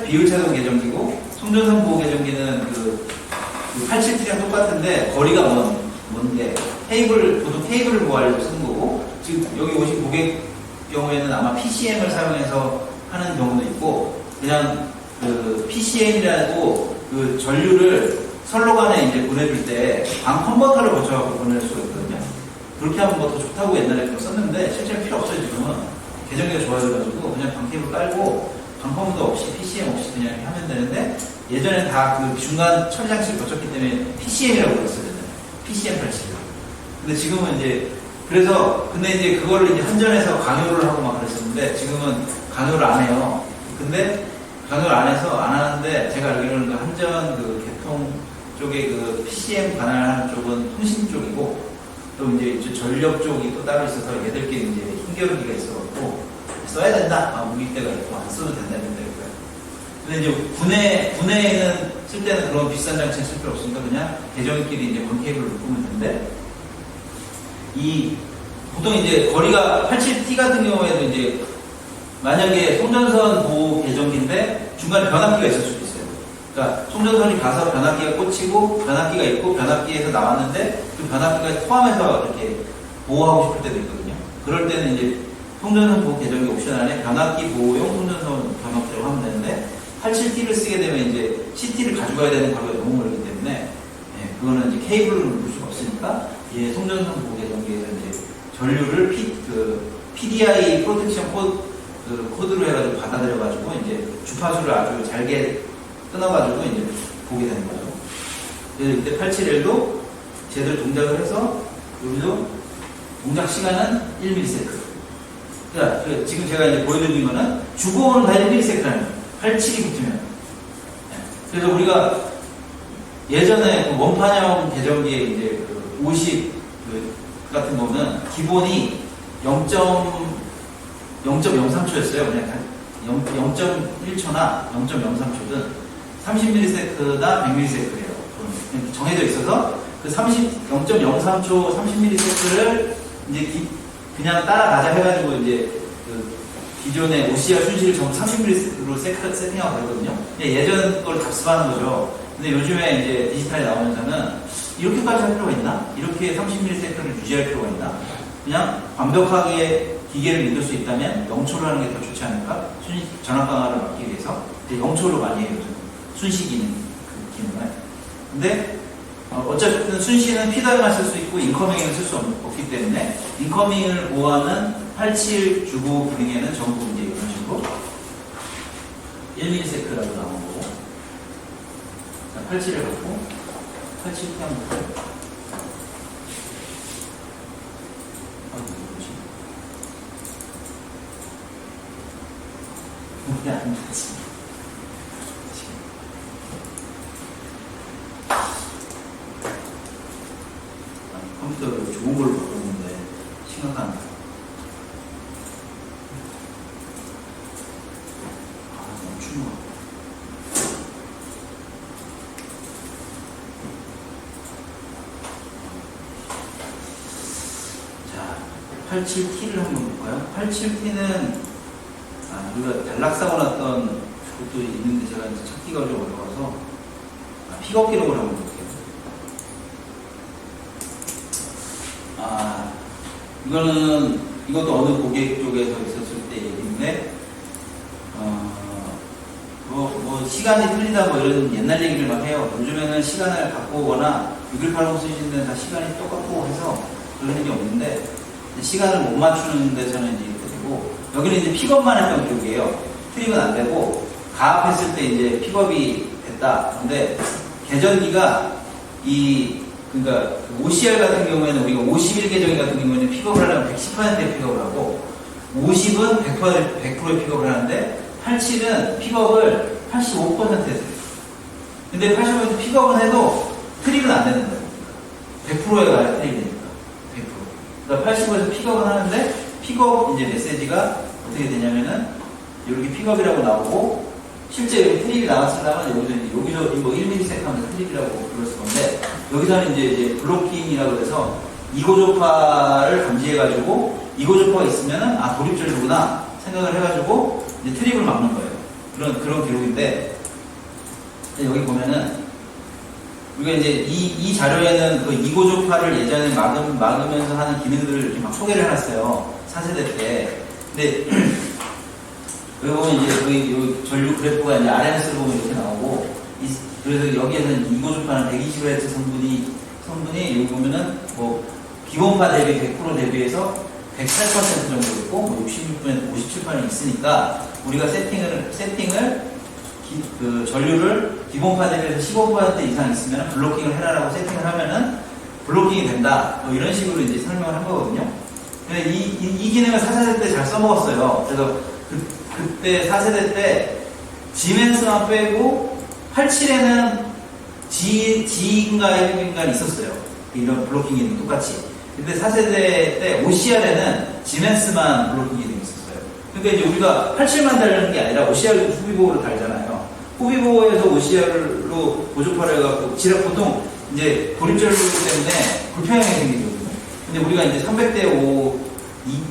비율차선 계정기고 송전선 보호 계정기는 87T랑 똑같은데 거리가 먼데 보통 케이블을 보호하려고 쓰는 거고 지금 여기 오신 고객 경우에는 아마 PCM을 사용해서 하는 경우도 있고 그냥 PCM이라고 전류를 선로간에 이제 보내줄 때 방 컨버터를 거쳐갖고 보낼 수가 있거든요. 그렇게 하면 뭐 더 좋다고 옛날에 좀 썼는데 실제로 필요 없어요. 지금은 계정기가 좋아져가지고 그냥 방 케이블 깔고 방 컴버터 없이 PCM 없이 그냥 이렇게 하면 되는데 예전에 다 그 중간 처리 장치를 거쳤기 때문에 PCM이라고 그랬어요. PCM 87. 근데 지금은 이제 근데 이제 그거를 이제 한전에서 강요를 하고 막 그랬었는데 지금은 강요를 안 해요. 근데 강요를 안 해서 안 하는데 제가 알기로는 한전 개통 쪽에 PCM 관할하는 쪽은 통신 쪽이고 또 이제 전력 쪽이 또 따로 있어서 얘들끼리 이제 힘겨루기가 있어갖고 써야 된다. 우리 때가 있고 안 써도 된다 이런 데가 있고요. 근데 이제 군내에는 쓸 때는 그런 비싼 장치 쓸 필요 없으니까 그냥 계정끼리 이제 원 케이블을 묶으면 되는데 보통 이제 거리가 87T 같은 경우에도 이제 만약에 송전선 보호 계정기인데 중간에 변압기가 있을 수도 있어요. 그러니까 송전선이 가서 변압기가 꽂히고 변압기가 있고 변압기에서 나왔는데 그 변압기까지 포함해서 이렇게 보호하고 싶을 때도 있거든요. 그럴 때는 이제 송전선 보호 계정기 옵션 안에 변압기 보호용 송전선 변압기라고 하면 되는데 87T를 쓰게 되면 이제 CT를 가져가야 되는 거리가 너무 멀기 때문에 그거는 이제 케이블을 묶을 수가 없으니까 송전선 보호 계정기에서 이제 전류를 PDI 프로텍션 코드로 해가지고 받아들여가지고 이제 주파수를 아주 잘게 끊어가지고 이제 보게 되는 거죠. 그래서 이때 87L도 제대로 동작을 해서 여기도 동작 시간은 1ms. 그러니까 지금 제가 이제 보여드린 거는 주고는 다 1ms라는 거예요. 87이 붙으면. 그래서 우리가 예전에 원판형 계정기에 이제 50 같은 거는 기본이 0.03초였어요. 그냥 0.1초나 0.03초든 30ms나 100ms예요. 정해져 있어서 그 0.03초 30ms를 이제 그냥 따라가자 해가지고 이제 기존의 OCR 순시를 전부 30ms로 세팅하고 그러거든요. 예전 걸 답습하는 거죠. 근데 요즘에 이제 디지털이 나오면서는 이렇게까지 할 필요가 있나? 이렇게 30ms를 유지할 필요가 있나? 그냥 완벽하게 기계를 믿을 수 있다면 0초로 하는 게 더 좋지 않을까? 전압 강화를 막기 위해서 0초로 많이 해요. 순시 기능을. 근데 어차피 순시는 피드에만 쓸 수 있고 인커밍에는 쓸 수 없기 때문에 인커밍을 보호하는 87 주고 기능에는 전부 이제 이런 식으로 1ms라고 나온 거고. 87을 갖고 87T 한번 볼까요? 뭐지? 뭐야, 안 되지. 컴퓨터를 좋은 걸로 바꿨는데 심각한. 너무 추워. 자, 87T를 한번 볼까요? 87T는 우리가 단락사고 났던 것도 있는데 제가 이제 찾기가 좀 어려워서 픽업 기록을 한번 볼게요. 이것도 어느 고객 쪽에서 있었을 때 얘기인데, 시간이 틀리다 뭐 이런 옛날 얘기를 막 해요. 요즘에는 시간을 갖고 오거나 6180 쓰시는 데는 다 시간이 똑같고 해서 그런 일이 없는데, 시간을 못 맞추는 데서는 이제 이렇게 되고, 여기는 이제 픽업만 했던 기록이에요. 트립은 안 되고, 가압했을 때 이제 픽업이 됐다. 근데 개전기가 그러니까 OCR 같은 경우에는 우리가 51 계정기 같은 경우에는 픽업을 하려면 110%의 픽업을 하고 50은 100%의 픽업을 하는데 87은 픽업을 85% 했어요. 근데 85% 픽업은 해도 트립은 안 되는 거예요. 100%에 가야 트립이 되니까. 100%. 그러니까 85에서 픽업은 하는데 픽업 이제 메시지가 어떻게 되냐면은 이렇게 픽업이라고 나오고 실제 여기 트립이 나왔으려면 여기서 뭐 1ms 하면서 트립이라고 불렀을 건데 여기서는 이제 블로킹이라고 해서 이고조파를 감지해가지고 이고조파가 있으면은 돌입전류구나 생각을 해가지고 이제 트립을 막는 거예요. 그런 기록인데 여기 보면은 우리가 이제 이 자료에는 그 이고조파를 예전에 막으면서 하는 기능들을 이렇게 막 소개를 해놨어요. 4세대 때. 근데 여기 보면 이제 여기 전류 그래프가 이제 RMS를 보면 이렇게 나오고, 그래서 여기에는 이고조파는 120Hz 성분이 여기 보면은 뭐 기본파 대비 100% 대비해서 108% 정도 있고, 뭐 66%, 57% 있으니까 우리가 세팅을 그 전류를 기본파 대비해서 15% 이상 있으면 블로킹을 해라라고 세팅을 하면은 블로킹이 된다. 뭐 이런 식으로 이제 설명을 한 거거든요. 근데 이 기능을 4세대 때 잘 써먹었어요. 그래서 그때 4세대 때 G맨스만 빼고 87에는 G인가 1인가 있었어요. 이런 블로킹 기능 똑같이. 근데 4세대 때 OCR에는 G맨스만 블로킹 기능이 있었어요. 그러니까 이제 우리가 87만 달려는 게 아니라 OCR도 후비보호를 달잖아요. 후비보호에서 OCR로 보조파를 해갖고 보통 이제 고립전류이기 때문에 불평형이 생기거든요. 근데 우리가 이제 300대 5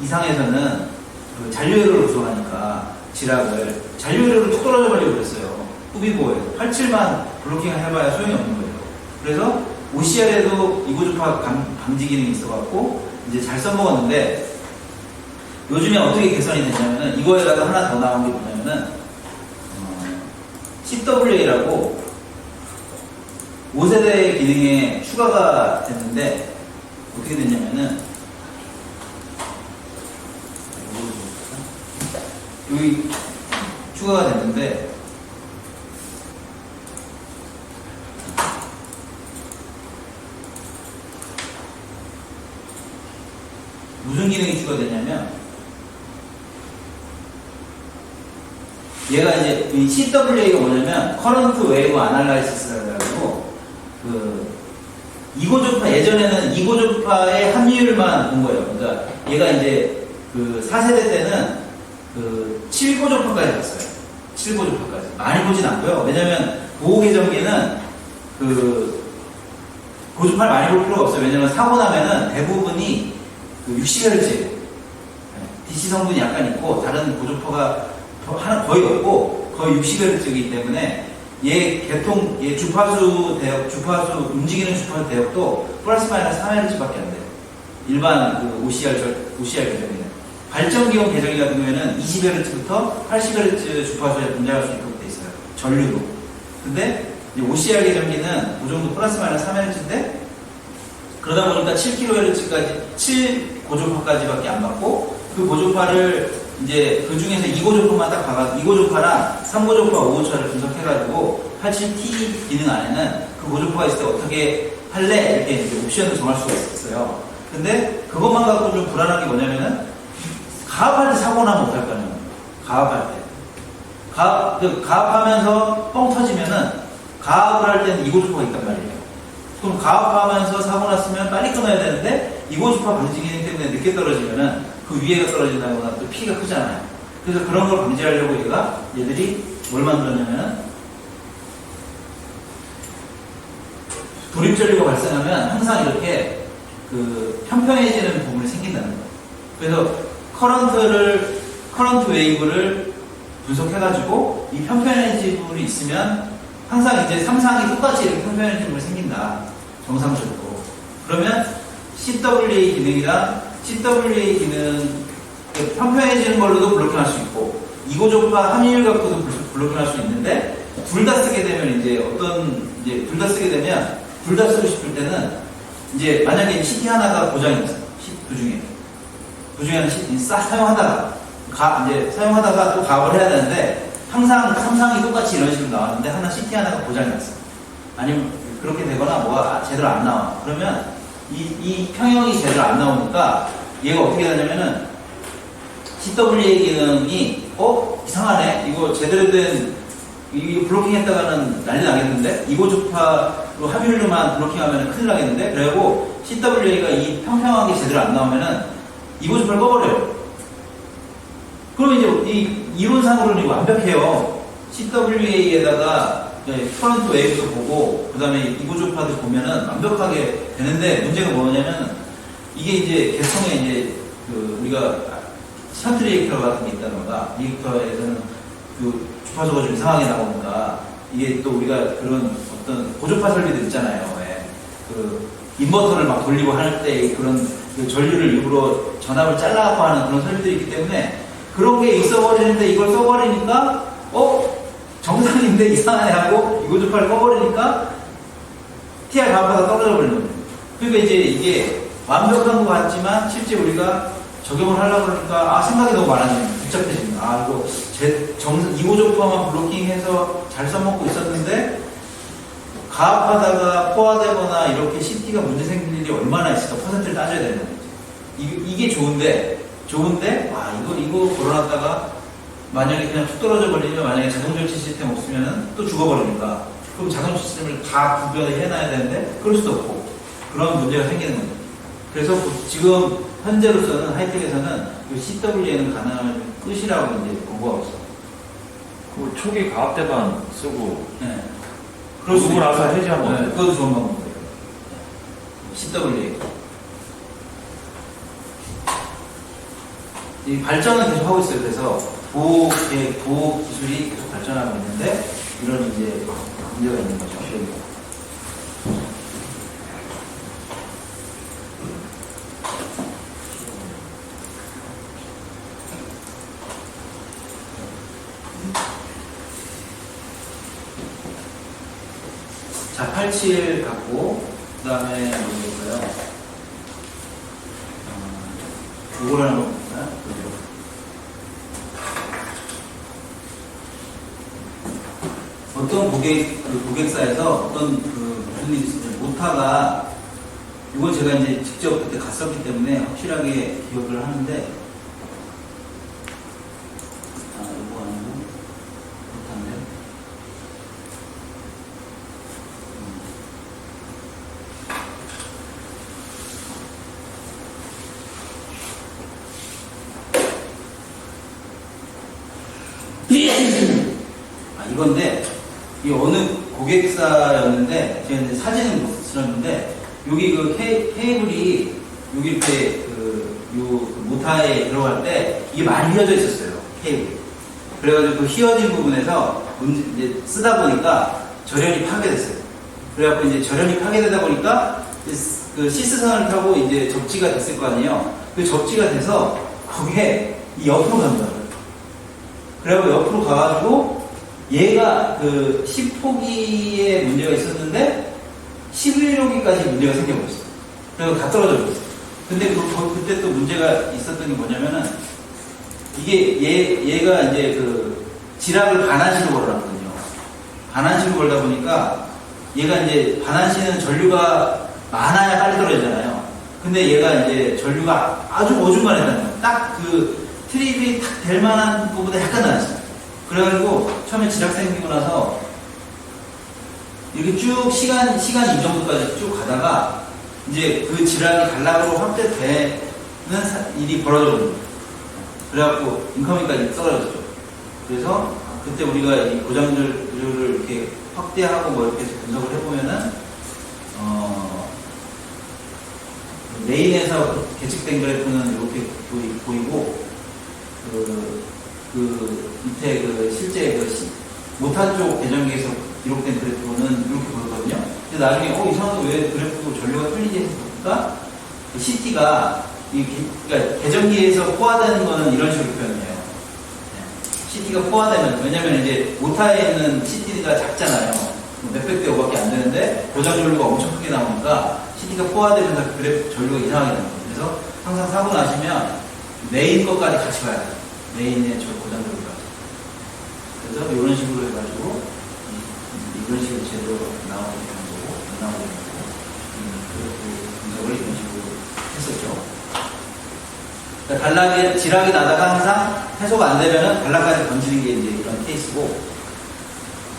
이상에서는 그 잔류회로를 구성하니까 잔류회로를 툭 떨어져 버리고 그랬어요. 후비보호에서 87만 블로킹을 해봐야 소용이 없는 거예요. 그래서 OCR에도 이고조파 방지 기능이 있어갖고 이제 잘 써먹었는데 요즘에 어떻게 개선이 됐냐면은 이거에다가 하나 더 나온 게 뭐냐면은 CWA라고 5세대 기능에 추가가 됐는데 어떻게 됐냐면은 여기 추가가 됐는데 무슨 기능이 추가되냐면 얘가 이제 이 CWA가 뭐냐면 Current Wave Analysis라고 해가지고 그 이고조파 예전에는 이고조파의 함유율만 본 거예요. 그러니까 얘가 이제 그 4세대 때는 그 7고조파까지 갔어요. 7고조파까지 많이 보진 않고요. 왜냐면 보호계정기는 그 고조파를 많이 볼 필요가 없어요. 왜냐면 사고 나면은 대부분이 그 60Hz DC 성분이 약간 있고 다른 고조파가 거의 없고 거의 60Hz이기 때문에 얘 주파수 대역, 움직이는 주파수 대역도 플러스 마이너스 3Hz밖에 안 돼요. 일반 그 OCR 계정기는. 발전기용 계정기 같은 경우에는 20Hz부터 80Hz 주파수에 분자할 수 있도록 돼 있어요. 전류도. 근데 OCR 계정기는 그 정도 플러스 마이너스 3Hz인데 그러다 보니까 7kHz까지, 7고조파까지밖에 안 받고 그 고조파를 이제 그 중에서 2고조파만 딱 봐가지고 2고조파랑 3고조파, 5고조파를 분석해가지고 87T 기능 안에는 그 고조파가 있을 때 어떻게 할래? 이렇게 이제 옵션을 정할 수가 있었어요. 근데 그것만 갖고 좀 불안한 게 뭐냐면은 가압할 때 사고 나면 어떡할 거냐면 가압할 때. 가압하면서 뻥 터지면은 가압을 할 때는 2고주파가 있단 말이에요. 그럼 가압하면서 사고 났으면 빨리 끊어야 되는데 2고주파 방지 기능 때문에 늦게 떨어지면은 그 위에가 떨어진다거나 또 피가 크잖아요. 그래서 그런 걸 방지하려고 얘들이 뭘 만들었냐면은 돌입전류가 발생하면 항상 이렇게 그 평평해지는 부분이 생긴다는 거예요. 그래서 커런트 웨이브를 분석해가지고 이 평평해진 부분이 있으면 항상 이제 삼상이 똑같이 이렇게 평평해진 부분이 생긴다. 정상적으로. 그러면 CWA 기능이랑 CWA 기능 평평해지는 걸로도 블로킹할 수 있고 2고조파 함유율 갖고도 블로킹할 수 있는데 둘 다 쓰게 되면 이제 둘 다 쓰게 되면 둘 다 쓰고 싶을 때는 이제 만약에 CT 하나가 고장이 있어요. 그 중에 하나 CT 사용하다가 또 가압을 해야 되는데 항상 삼상이 똑같이 이런 식으로 나왔는데 하나 CT 하나가 고장이 났어요. 아니면 그렇게 되거나 뭐가 제대로 안 나와. 그러면 이 평형이 제대로 안 나오니까 얘가 어떻게 되냐면은 CWA 기능이 이상하네. 이거 제대로 된 이 블로킹 했다가는 난리 나겠는데 2고주파로 함유율로만 블로킹하면 큰일 나겠는데 그래고 CWA가 이 평평하게 제대로 안 나오면은 2고주파를 꺼버려요. 그러면 이제 이 이론상으로는 이거 완벽해요. CWA에다가 커런트 웨이브도 보고 그 다음에 2고주파도 보면은 완벽하게 되는데 문제가 뭐냐면 이게 이제 개성에 이제 우리가 셔틀 리액터 같은 게 있다던가 리액터에서는 그 주파수가 좀 이상하게 나오니까 이게 또 우리가 그런 어떤 고주파 설비들 있잖아요. 그 인버터를 막 돌리고 할 때 그런 그 전류를 일부러 전압을 잘라갖고 하는 그런 설비들이 있기 때문에 그런 게 있어버리는데 이걸 써버리니까 정상인데 이상하네 하고 2고주파를 꺼버리니까 TR 가압하다 떨어져 버리는 거예요. 그러니까 이제 이게 완벽한 것 같지만 실제 우리가 적용을 하려고 그러니까 생각이 너무 많아지는 복잡해집니다. 이거 2고조파만 블로킹해서 잘 써먹고 있었는데 가압하다가 포화되거나 이렇게 CT가 문제 생길 일이 얼마나 있을까 퍼센트를 따져야 되는 거지. 이게 좋은데 이거 걸어놨다가 만약에 그냥 툭 떨어져 버리면 만약에 자동절취 시스템 없으면 또 죽어버리니까 그럼 자동 시스템을 다 구별을 해놔야 되는데 그럴 수도 없고 그런 문제가 생기는 거죠. 그래서 지금 현재로서는 하이텍에서는 CWA는 가능하면 끝이라고 이제 공부하고 있어요. 그 초기 가압 때만 쓰고 네. 그러고 나서 해제하면 네, 그것도 좋은 방법이에요. CWA. 이 발전은 계속 하고 있어요. 그래서 보호 기술이 계속 발전하고 있는데 이런 이제 문제가 있는 거죠. 자, 87 갖고 그 다음에 뭐일까요? 이거를 한번 볼까요? 어떤 고객사에서 어떤 무슨 일이 있었는지 모타가 이건 제가 이제 직접 그때 갔었기 때문에 확실하게 기억을 하는데 이거 아니고 모타인데 이건데 이 어느 고객사였는데 제가 이제 사진을 못 쓰셨는데 여기 그 케이블이 여기 이렇게 모타에 들어갈 때 이게 많이 휘어져 있었어요. 케이블이. 그래가지고 그 휘어진 부분에서 이제 쓰다 보니까 절연이 파괴됐어요. 그래갖고 이제 절연이 파괴되다 보니까 그 시스선을 타고 이제 접지가 됐을 거 아니에요. 그 접지가 돼서 거기에 이 옆으로 간다. 그래갖고 옆으로 가가지고 얘가 그 10호기에 문제가 있었는데 11호기까지 문제가 생겨버렸어요. 그래서 다 떨어져 버렸어요. 근데 그때 또 문제가 있었던 게 뭐냐면은 얘가 이제 그 지락을 반환시로 걸어놨거든요. 반환시로 걸다 보니까 얘가 이제 반환시는 전류가 많아야 빨리 떨어지잖아요. 근데 얘가 이제 전류가 아주 어중간하다는 거예요. 딱 그 트립이 탁 될 만한 것보다 약간 나았어요. 그래가지고 처음에 지락 생기고 나서 이렇게 쭉 시간 이 정도까지 쭉 가다가 이제 그 지락이 단락으로 확대되는 일이 벌어졌거든요. 그래갖고 인커밍까지 떨어졌죠. 그래서 그때 우리가 이 고장들을 이렇게 확대하고 뭐 이렇게 분석을 해보면은 메인에서 계측된 그래프는 이렇게 보이고 그 밑에 그 실제 그 모타 쪽 계정기에서 기록된 그래프는 이렇게 보였거든요. 근데 나중에 이상하게 왜 그래프도 전류가 틀리지 해서 보니까 그 CT가 그러니까 계정기에서 포화되는 거는 이런 식으로 표현해요. CT가 포화되면 왜냐면 이제 모타에 있는 CT가 작잖아요. 몇백 대 5밖에 안 되는데 고장 전류가 엄청 크게 나오니까 CT가 포화되면서 그래프 전류가 이상하게 나옵니다. 그래서 항상 사고 나시면 메인 것까지 같이 봐야 돼요. 메인의 저 고장 전류까지. 그래서 이런 식으로 해가지고 이런 식으로 제대로 나오게 되는 거고 안 나오게 되는 거고 그리고 분석을 이런 식으로 했었죠. 그러니까 단락에 지락이 나다가 항상 해소가 안 되면은 단락까지 던지는 게 이제 이런 케이스고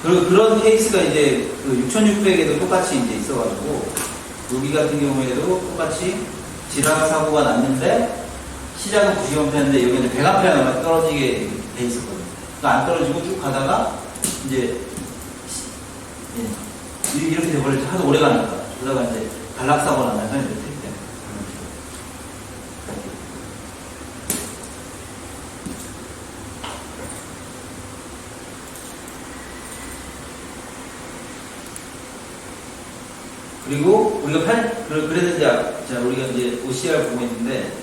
그리고 그런 케이스가 이제 그 6600에도 똑같이 이제 있어가지고 여기 같은 경우에도 똑같이 지락 사고가 났는데 시작은 90A인데 여기는 100A가 떨어지게 돼 있었거든요. 그러니까 안 떨어지고 쭉 가다가 이제 이렇게 돼버렸죠. 하도 오래 가니까. 그러다가 이제 단락 사고가 나면서 이제 퇴비되는 그리고 우리가 그래서 이제 우리가 이제 OCR 보고 있는데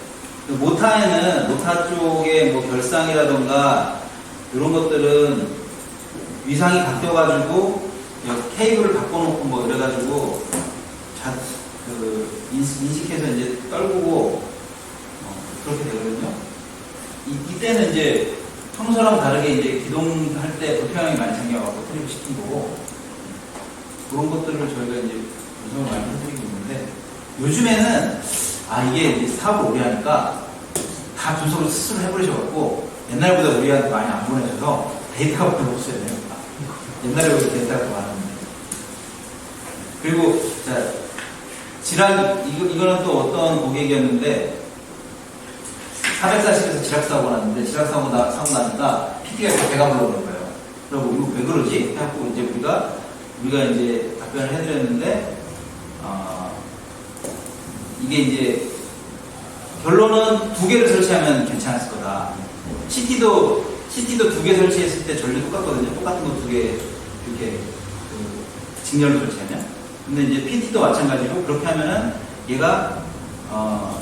그 모타 쪽에 뭐 결상이라던가 이런 것들은 위상이 바뀌어가지고 케이블을 바꿔놓고 뭐 이래가지고 인식해서 이제 떨구고 그렇게 되거든요. 이때는 이제 평소랑 다르게 이제 기동할 때 불평이 많이 생겨갖고 트립 시킨 거고 그런 것들을 저희가 이제 분석을 많이 해드리고 있는데 요즘에는 이게 이제 사업을 오래 하니까 다 분석을 스스로 해버리셔갖고 옛날보다 우리한테 많이 안 보내셔서 데이터가 별로 없어요. 옛날에 보다 데이터가 많았는데 그리고 자 지락 이거는 또 어떤 고객이었는데 440에서 지락 사고 났는데 지락 사고 나니까 PT가 배가 불러오는 거예요. 그리고 이거 왜 그러지? 해갖고 이제 우리가 이제 답변을 해드렸는데 이게 이제 결론은 2개를 설치하면 괜찮았을 거다. CT도 2개 설치했을 때 전류 똑같거든요. 똑같은 거 2개 이렇게 직렬로 설치하면. 근데 이제 PT도 마찬가지로 그렇게 하면은 얘가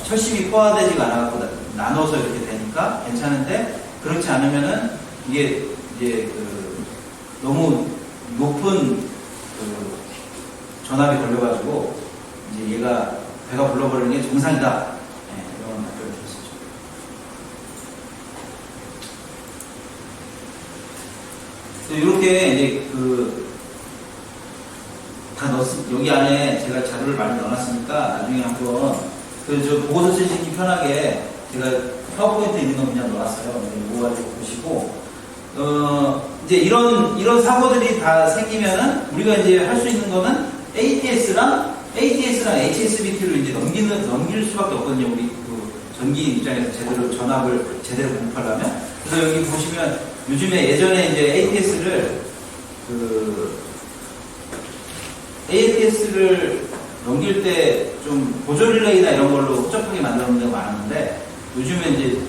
철심이 포화되지가 않아갖고 나눠서 이렇게 되니까 괜찮은데 그렇지 않으면은 이게 이제 너무 높은 전압이 걸려가지고 이제 얘가 배가 불러버리는 게 정상이다. 이런 답변을 드렸었죠. 이렇게 이제 여기 안에 제가 자료를 많이 넣어놨으니까 나중에 한번 저 보고서 쓰시기 편하게 제가 파워포인트 있는 거 그냥 넣어놨어요. 이거 가지고 보시고 이제 이런 사고들이 다 생기면은 우리가 이제 할 수 있는 거는 ATS랑 HSBT로 이제 넘길 수밖에 없거든요. 우리 전기 입장에서 전압을 제대로 공급하려면. 그래서 여기 보시면 요즘에 예전에 이제 ATS를 넘길 때 좀 보조 릴레이나 이런 걸로 복잡하게 만드는 데가 많았는데 요즘에 이제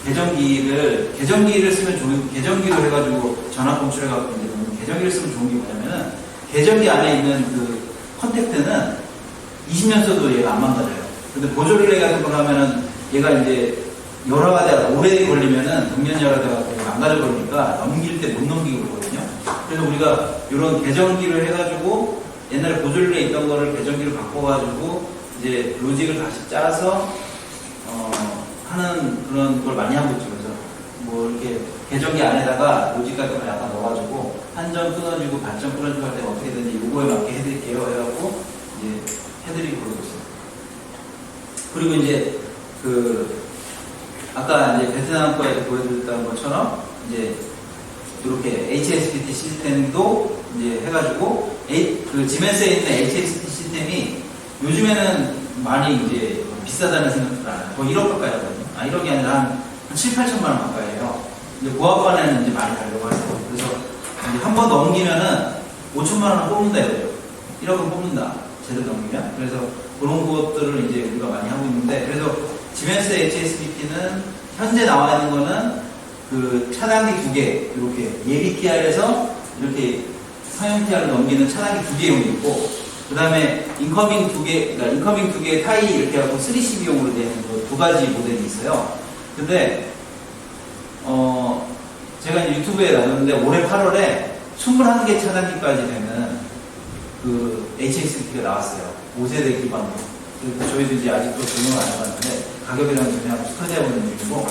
계정기를 쓰면 계정기로 해가지고 전압 공출해갖고 이제 계정기를 쓰면 좋은 게 뭐냐면은 계정기 안에 있는 그 컨택트는 20년 써도 얘가 안 망가져요. 근데 보조 릴레이 같은 걸 하면은 얘가 이제 열화가 오래 걸리면은 동년 열화가 망가져 버리니까 넘길 때 못 넘기고 그러거든요. 그래서 우리가 이런 계정기를 해가지고 옛날에 보조 릴레이 있던 거를 계정기로 바꿔가지고 이제 로직을 다시 짜서 하는 그런 걸 많이 하고 있죠. 그래서 뭐 이렇게 계정기 안에다가 로직 같은 걸 약간 넣어가지고 한 점 끊어주고 반점 끊어주고 할 때 어떻게든지 요거에 맞게 해드릴게요 해갖고 이제 해드리고 그러고 있어요. 그리고 이제 아까 이제 베트남 거에 보여드렸던 것처럼 이제 이렇게 HSPT 시스템도 이제 해가지고 그 지멘스에 있는 HSPT 시스템이 요즘에는 많이 이제 비싸다는 생각도 안 해요. 거의 1억 가까이 하거든요. 1억이 아니라 한 7, 8천만 원 가까이 해요. 이제 고압반에는 이제 많이 가려고 하세요. 그래서 한 번 넘기면은 5천만 원을 뽑는다 이거죠. 1억은 뽑는다. 제대로 넘기면. 그래서 그런 것들을 이제 우리가 많이 하고 있는데, 그래서 지멘스 HSBT는 현재 나와 있는 거는 그 차단기 2개, 이렇게 예비 TR에서 이렇게 상용 TR을 넘기는 차단기 2개용이 있고, 그 다음에 인커밍 2개, 그러니까 인커밍 2개 타이 이렇게 하고 3CB용으로 되는 두 가지 모델이 있어요. 근데, 제가 이제 유튜브에 나눴는데 올해 8월에 21개 차단기까지 되는 그 HSBT가 나왔어요. 5세대 기반으로. 그래서 저희도 이제 아직도 적용을 안 해봤는데 가격이랑 그냥 스터디해보는 중이고,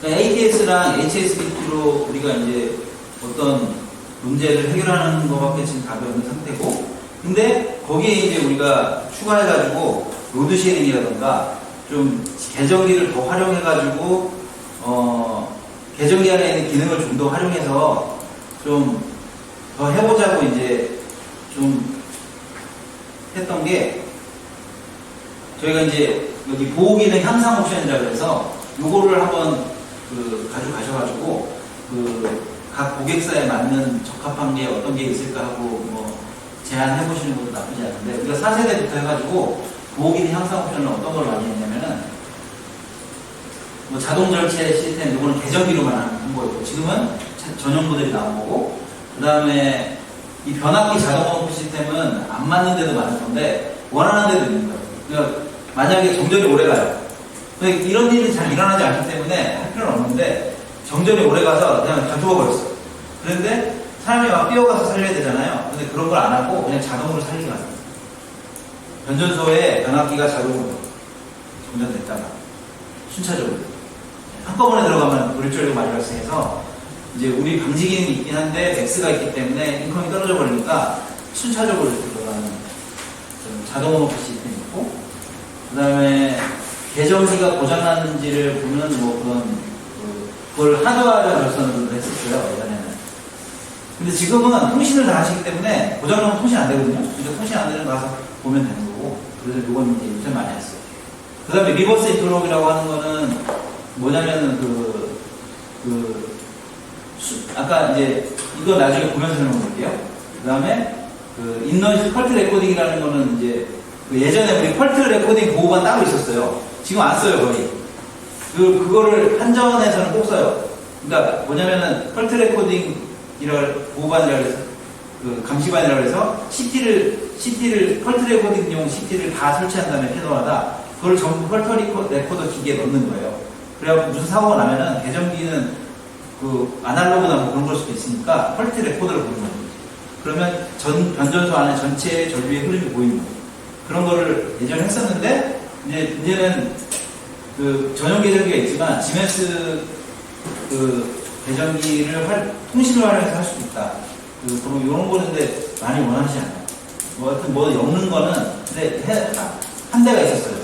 그러니까 ATS랑 HSBT로 우리가 이제 어떤 문제를 해결하는 것밖에 지금 답이 없는 상태고, 근데 거기에 이제 우리가 추가해가지고 로드 쉐어링이라던가 좀 계정기를 더 활용해가지고 계정기 안에 있는 기능을 좀 더 활용해서 좀 더 해보자고 이제 좀 했던 게, 저희가 이제 여기 보호 기능 향상 옵션이라고 해서 요거를 한번 가져가셔가지고 각 고객사에 맞는 적합한 게 어떤 게 있을까 하고 뭐 제안해보시는 것도 나쁘지 않은데, 우리가 4세대부터 해가지고 보호 기능 향상 옵션은 어떤 걸 많이 했냐면은 뭐 자동 절체 시스템, 요거는 계정기로만 한 거고, 지금은 전용 모델이 나온 거고, 그 다음에 이 변압기 자동 온오프 시스템은 안 맞는 데도 많을 건데 원하는 데도 있는 거예요. 그러니까 만약에 정전이 오래 가요. 근데 이런 일이 잘 일어나지 않기 때문에 할 필요는 없는데, 정전이 오래 가서 그냥 다 죽어버렸어. 그런데 사람이 막 뛰어가서 살려야 되잖아요. 근데 그런 걸 안 하고 그냥 자동으로 살리게 하는 거예요. 변전소에 변압기가 자동으로 정전됐다가 순차적으로 한꺼번에 들어가면 불일조리가 많이 발생해서 이제 우리 방지 기능이 있긴 한데 X가 있기 때문에 인컴이 떨어져 버리니까 순차적으로 이렇게 들어가는 자동 온오프 시스템이 있고, 그 다음에 계정기가 고장났는지를 보는 뭐 그걸 하드웨어 결선으로 했었어요, 예전에는. 근데 지금은 통신을 다 하시기 때문에 고장나면 통신 안 되거든요. 그러니까 통신 안 되는 거 가서 보면 되는 거고, 그래서 이건 이제 요새 많이 했어요. 그 다음에 리버스 인터록이라고 하는 거는 뭐냐면은 아까 이제 이거 나중에 보면서 설명드릴게요. 그 다음에 인노이즈 컬트 레코딩이라는 거는 이제 예전에 우리 컬트 레코딩 보호반 따로 있었어요. 지금 안 써요, 거의. 그거를 한전에서는 꼭 써요. 그러니까 뭐냐면은 컬트 레코딩이라 보호반이라고 해서 감시반이라고 해서 CT를 컬트 레코딩용 CT를 다 설치한 다음에 패널하다 그걸 전부 컬트 레코더 기기에 넣는 거예요. 그래갖고 무슨 사고가 나면은 계정기는 아날로그나 뭐 그런 걸 수도 있으니까 퀄리티 레코더를 보는 거예요. 그러면 변전소 안에 전체 전류의 흐름이 보이는 거예요. 그런 거를 예전에 했었는데, 이제는 전용 계정기가 있지만, 지멘스 계정기를 통신을 활용해서 할 수도 있다. 그럼 이런 거는데 많이 원하지 않아요. 뭐 하여튼 뭐 엮는 거는, 근데 한 대가 있었어요.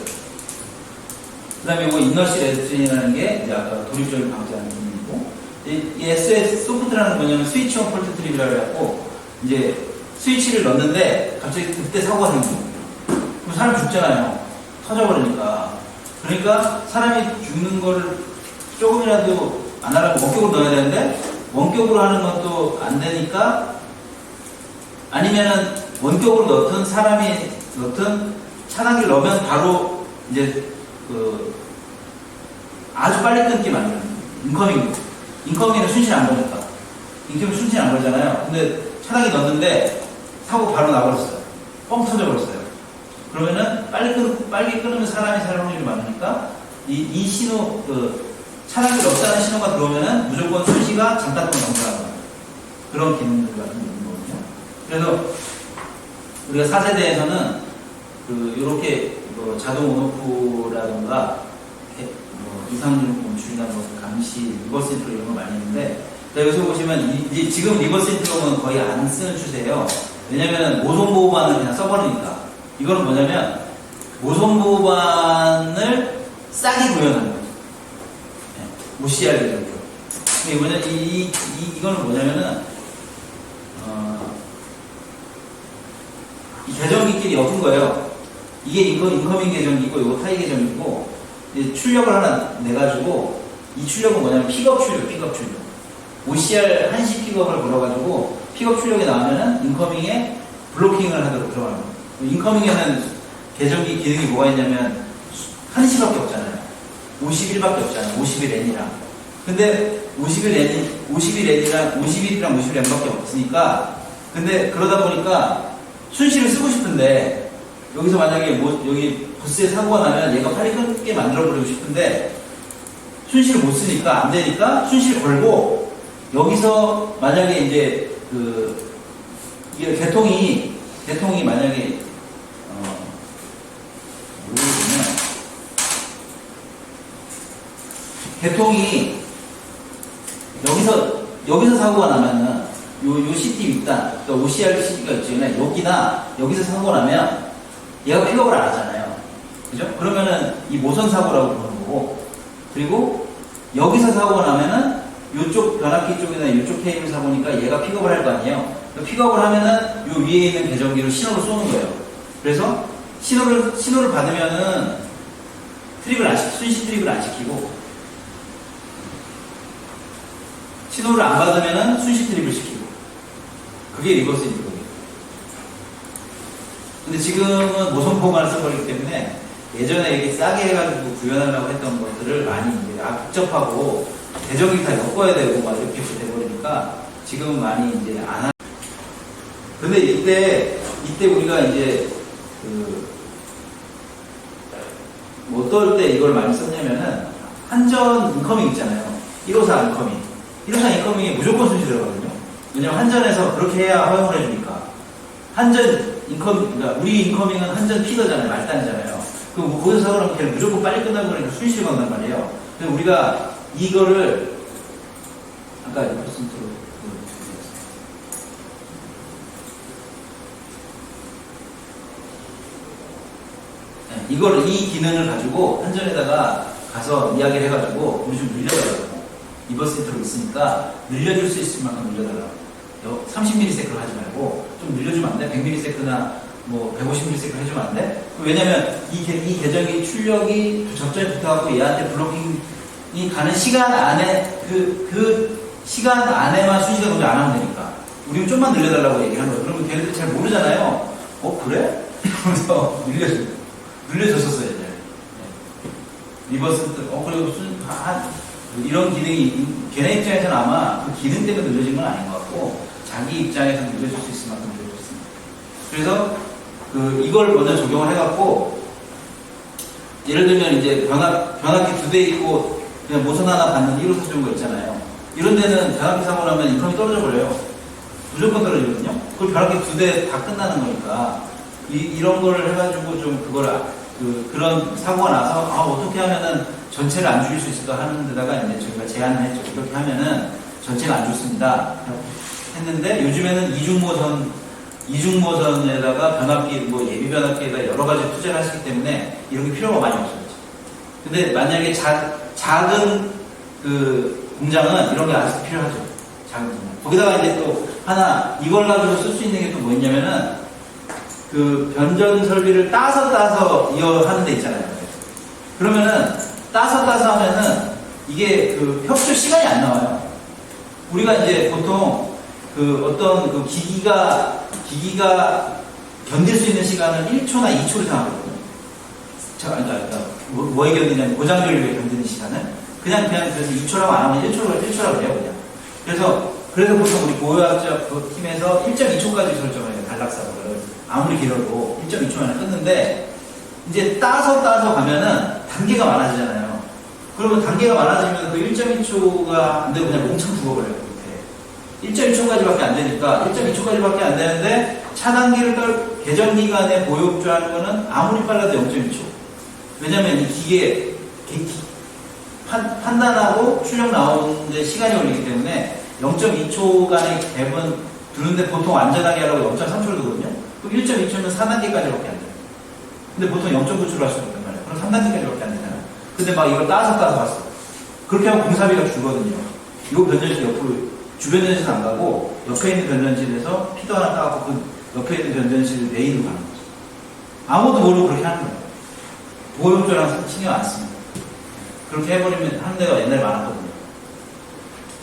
그 다음에 이거 이너시 레스트린이라는 게 이제 아까 돌입적인 방지하는 기능이고, 이 SS 소프트라는 뭐냐면 스위치 온 폴트 트립이라고 해갖고, 이제 스위치를 넣는데 갑자기 그때 사고가 생기고, 그럼 사람이 죽잖아요. 터져버리니까. 그러니까 사람이 죽는 거를 조금이라도 안 하려고 원격으로 넣어야 되는데, 원격으로 하는 것도 안 되니까, 아니면은 원격으로 넣든 사람이 넣든 차단기를 넣으면 바로 이제 아주 빨리 끊기 만드는 인커밍은 순신 안 걸렸다. 인커밍 순신 안 걸잖아요. 근데 차단기 넣었는데 사고 바로 나버렸어요. 뻥 터져버렸어요. 그러면은 빨리 끊으면 사람이 살 확률이 많으니까 이 신호, 차단기 넣었다는 신호가 들어오면은 무조건 순시가 잠깐 동안 넘어가는 그런 기능들 같은 게 있는 거거든요. 그래서 우리가 4세대에서는 이렇게 자동 온오프라던가 이상준 멈추기나 뭐 감시, 리버스 인트로 이런 거 많이 있는데, 자, 여기서 보시면 이제 지금 리버스 인트로는 거의 안 쓰는 추세예요. 왜냐면 모선 보호반을 그냥 써버리니까. 이거는 뭐냐면 모선 보호반을 싸게 구현하는 거죠. 네, OCR 계정기로. 이게 뭐냐, 이거는 뭐냐면은 이 계정기끼리 엮은 거예요. 이게 인커밍 계정기고, 이거 타이 계정기고, 이제 출력을 하나 내가지고, 이 출력은 뭐냐면 픽업 출력. OCR 한시 픽업을 걸어가지고, 픽업 출력이 나오면은 인커밍에 블로킹을 하도록 들어가는 거예요. 인커밍에는 계정기 기능이 뭐가 있냐면, 한시밖에 없잖아요. 51밖에 없잖아요. 51N이랑. 근데 51N이랑 51N밖에 없으니까, 근데 그러다 보니까, 순시를 쓰고 싶은데 여기서 만약에 뭐 여기 부스에 사고가 나면 얘가 팔이 끊게 만들어버리고 싶은데 순시를 못 쓰니까 안 되니까 순시를 걸고 여기서 만약에 이제 이게 개통이 만약에 개통이 여기서 사고가 나면은 요 CT 윗단, 그러니까 OCR CT가 있잖아요. 여기서 사고 나면 얘가 픽업을 안 하잖아요. 그죠? 그러면은 이 모선 사고라고 부르는 거고, 그리고 여기서 사고가 나면은 요쪽 변압기 쪽이나 요쪽 케이블 사고니까 얘가 픽업을 할 거 아니에요. 픽업을 하면은 요 위에 있는 계정기로 신호를 쏘는 거예요. 그래서 신호를 받으면은 순시 트립을 안 시키고, 신호를 안 받으면은 순시 트립을 시키고. 그게 리버스 인트로예요. 근데 지금은 모선포만을 써버리기 때문에 예전에 이렇게 싸게 해가지고 구현하려고 했던 것들을 많이 이제 복잡하고 계정이 다 엮어야 되고 막 이렇게 돼버리니까 지금은 많이 이제 안 하. 근데 이때 우리가 이제 뭐 어떨 때 이걸 많이 썼냐면은 한전 인커밍 있잖아요. 154 인커밍. 154 인커밍에 무조건 순시 들어가거든요. 왜냐면 한전에서 그렇게 해야 허용을 해주니까. 그러니까 우리 인커밍은 한전 피더잖아요. 말단이잖아요. 그럼 거기서 그러면 걔는 무조건 빨리 끝나고 그러니까 순시를 건단 말이에요. 그래서 우리가 이거를, 아까 퍼센트로, 이 기능을 가지고 한전에다가 가서 이야기를 해가지고 우리 좀 늘려달라고. 리버스 인트로 있으니까 늘려줄 수 있을 만큼 늘려달라고. 30ms를 하지 말고 좀 늘려주면 안 돼? 100ms나 뭐 150ms 해주면 안 돼? 왜냐면 이 계정기 출력이 적절히 붙어갖고 얘한테 블로킹이 가는 시간 안에 그 시간 안에만 순시가 동작 안 하면 되니까 우리는 좀만 늘려달라고 얘기하는 거예요. 그러면 걔네들 잘 모르잖아요. 그래? 이러면서 늘려줬었어요. 이제 리버스 그리고 이런 기능이 걔네 입장에서는 아마 그 기능 때문에 늘려진 건 아닌 것 같고 자기 입장에서 늘려줄 수 있을 만큼 늘려줬습니다. 그래서 이걸 먼저 적용을 해갖고 예를 들면 이제 변압기 2대 있고 그냥 모선 하나 받는 1호선 좋은 거 있잖아요. 이런 데는 변압기 사고 나면 인컴이 떨어져 버려요. 무조건 떨어지거든요. 그걸 변압기 2대 다 끝나는 거니까 이런 거를 해가지고 좀 그런 사고가 나서 어떻게 하면은 전체를 안 죽일 수 있을까 하는 데다가 이제 저희가 제안을 했죠. 이렇게 하면은 전체가 안 죽습니다. 했는데 요즘에는 이중모선에다가 변압기, 뭐 예비 변압기에다 여러 가지 투자를 하시기 때문에 이런 게 필요가 많이 없어졌죠. 근데 만약에 작은 공장은 이런 게 아직 필요하죠. 작은 공장. 거기다가 이제 또 하나 이걸 가지고 쓸 수 있는 게 또 뭐 있냐면은 변전 설비를 따서 이어하는 데 있잖아요. 그러면은 따서 하면은 이게 협조 시간이 안 나와요. 우리가 이제 보통 어떤 기기가 견딜 수 있는 시간은 1초나 2초를 생각하거든요. 그러니까 뭐에 견디냐면 고장 전류에 견디는 시간은 그냥 그래서 2초라고 안 하면 1초라고 해요, 그냥. 그래서 보통 우리 보호학적 팀에서 1.2초까지 설정을 해요, 단락사고를. 아무리 길어도 1.2초 안에 끊는데, 이제 따서 가면은 단계가 많아지잖아요. 그러면 단계가 많아지면 그 1.2초가 안 되고 그냥 몽창 죽어버려요, 밑에. 1.2초까지밖에 안 되니까, 1.2초까지밖에 안 되는데, 차단기를 계정기간에 보호흡주하는 거는 아무리 빨라도 0.2초. 왜냐면 이 기계, 판단하고 출력 나오는데 시간이 걸리기 때문에 0.2초간의 갭은 두는데 보통 안전하게 하려고 0.3초를 두거든요. 그럼 1.2초면 4단계까지밖에 안 돼요. 근데 보통 0.9초로 할 수 있단 말이에요. 그럼 3단계까지밖에 안 되잖아요. 근데 막 이걸 따서 봤어. 그렇게 하면 공사비가 줄거든요. 이 변전실 옆으로 주변 변전실 안 가고 옆에 있는 변전실에서 피도 하나 따갖고 그 옆에 있는 변전실 메인으로 가는 거죠. 아무도 모르고 그렇게 하는 거예요. 보험료랑 신경 안 씁니다. 그렇게 해버리면 하는 데가 옛날에 많았거든요.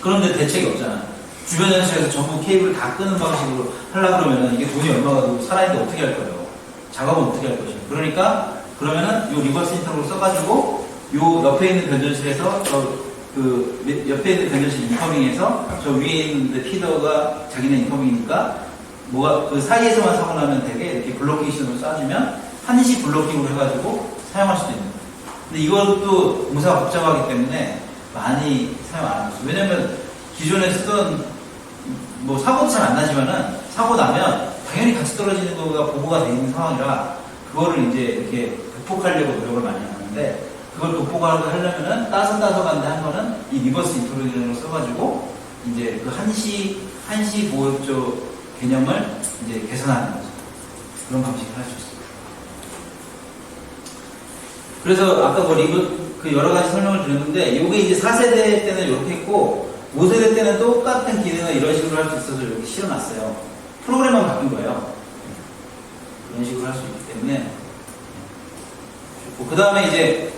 그런데 대책이 없잖아요. 주변 현실에서 전부 케이블을 다 끄는 방식으로 하려고 그러면 이게 돈이 얼마가 들고 살아있는데 어떻게 할 거예요? 작업은 어떻게 할 것이에요? 그러니까 그러면은 요 리버스 인터널을 써가지고 요 옆에 있는 변전실에서 그 옆에 있는 변전실 인커밍에서 저 위에 있는 피더가 자기네 인커밍이니까 뭐가 그 사이에서만 사고 나면 되게 이렇게 블로킹식으로 쏴주면 한시 블로킹으로 해가지고 사용할 수도 있는 거예요. 근데 이것도 공사가 복잡하기 때문에 많이 사용 안 하고 있어요. 왜냐면 기존에 쓰던 뭐 사고도 잘 안 나지만은 사고 나면 당연히 같이 떨어지는 거가 보고가 돼 있는 상황이라 그거를 이제 이렇게 극복하려고 노력을 많이 하는데 그걸 극복하려면은 따서간데 한 거는 이 리버스 인터로딩을 써가지고 이제 그 한시 보호조 개념을 이제 개선하는 거죠. 그런 방식을 할 수 있습니다. 그래서 아까 뭐 그 여러 가지 설명을 드렸는데 이게 이제 4세대 때는 이렇게 했고 5세대 때는 똑같은 기능을 이런 식으로 할 수 있어서 이렇게 실어놨어요. 프로그램만 바뀐 거예요. 이런 식으로 할 수 있기 때문에 그 다음에 이제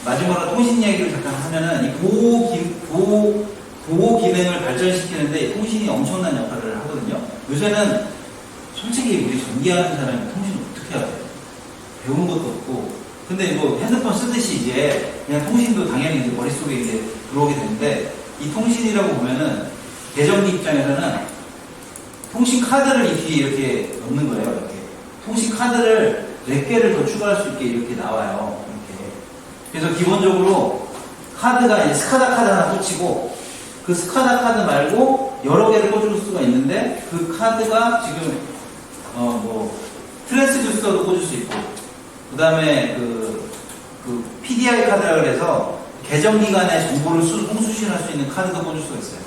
마지막으로 통신 얘기를 잠깐 하면은 이 보호 기능을 발전시키는데 통신이 엄청난 역할을 하거든요. 요새는 솔직히 우리 전기하는 사람이 통신을 어떻게 해야 돼요? 배운 것도 없고. 근데 뭐 핸드폰 쓰듯이 이제 그냥 통신도 당연히 이제 머릿속에 이제 들어오게 되는데 이 통신이라고 보면은 계정기 입장에서는 통신 카드를 이 뒤에 이렇게 넣는 거예요. 이렇게 통신 카드를 몇 개를 더 추가할 수 있게 이렇게 나와요. 이렇게. 그래서 기본적으로 카드가 이제 스카다 카드 하나 꽂히고 그 스카다 카드 말고 여러 개를 꽂을 수가 있는데 그 카드가 지금 뭐 트랜스듀서도 꽂을 수 있고 그 다음에 그 PDI 카드라 그래서 계정기 간의 정보를 송수신할 수 있는 카드도 꽂을 수가 있어요.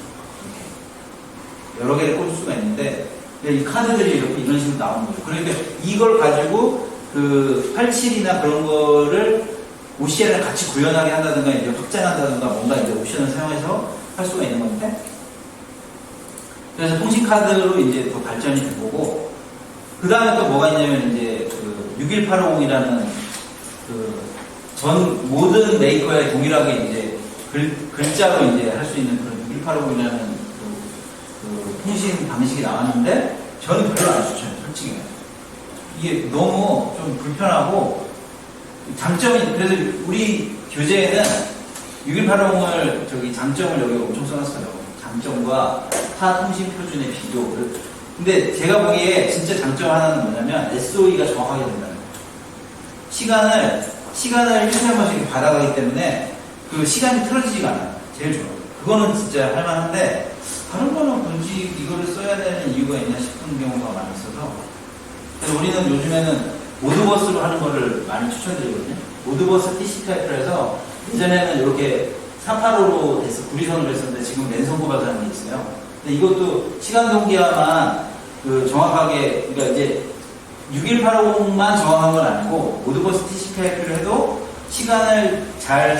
이렇게. 여러 개를 꽂을 수가 있는데 이 카드들이 이렇게 이런 식으로 나오는 거죠. 그러니까 이걸 가지고 그 87이나 그런 거를 OCN을 같이 구현하게 한다든가 이제 확장한다든가 뭔가 이제 옵션을 사용해서 할 수가 있는 건데 그래서 통신 카드로 이제 더 발전이 된 거고 그 다음에 또 뭐가 있냐면 이제 그 61850이라는 그 전 모든 메이커에 동일하게 이제 글자로 이제 할 수 있는 그런 61850이라는 그 통신 방식이 나왔는데 저는 별로 안 추천해요, 솔직히. 이게 너무 좀 불편하고 장점이 그래서 우리 교재에는 6180을 저기 장점을 여기 엄청 써놨어요. 장점과 타 통신 표준의 비교를. 근데 제가 보기에 진짜 장점 하나는 뭐냐면 SOE가 정확하게 된다는 거예요. 시간을 1초에 한 번씩 받아가기 때문에 그 시간이 틀어지지가 않아요. 제일 좋아요. 그거는 진짜 할만한데 다른 거는 굳이 이거를 써야 되는 이유가 있나 싶은 경우가 많이 있어서 그래서 우리는 요즘에는 모드버스로 하는 거를 많이 추천드리거든요. 모드버스 TC 타입을 해서 예전에는 이렇게 485로 돼서 구리선으로 했었는데 지금 랜선 고발하는 게 있어요. 근데 이것도 시간 동기화만 그 정확하게 그러니까 이제 6180만 정확한 건 아니고 모드버스 TC 타입을 해도 시간을 잘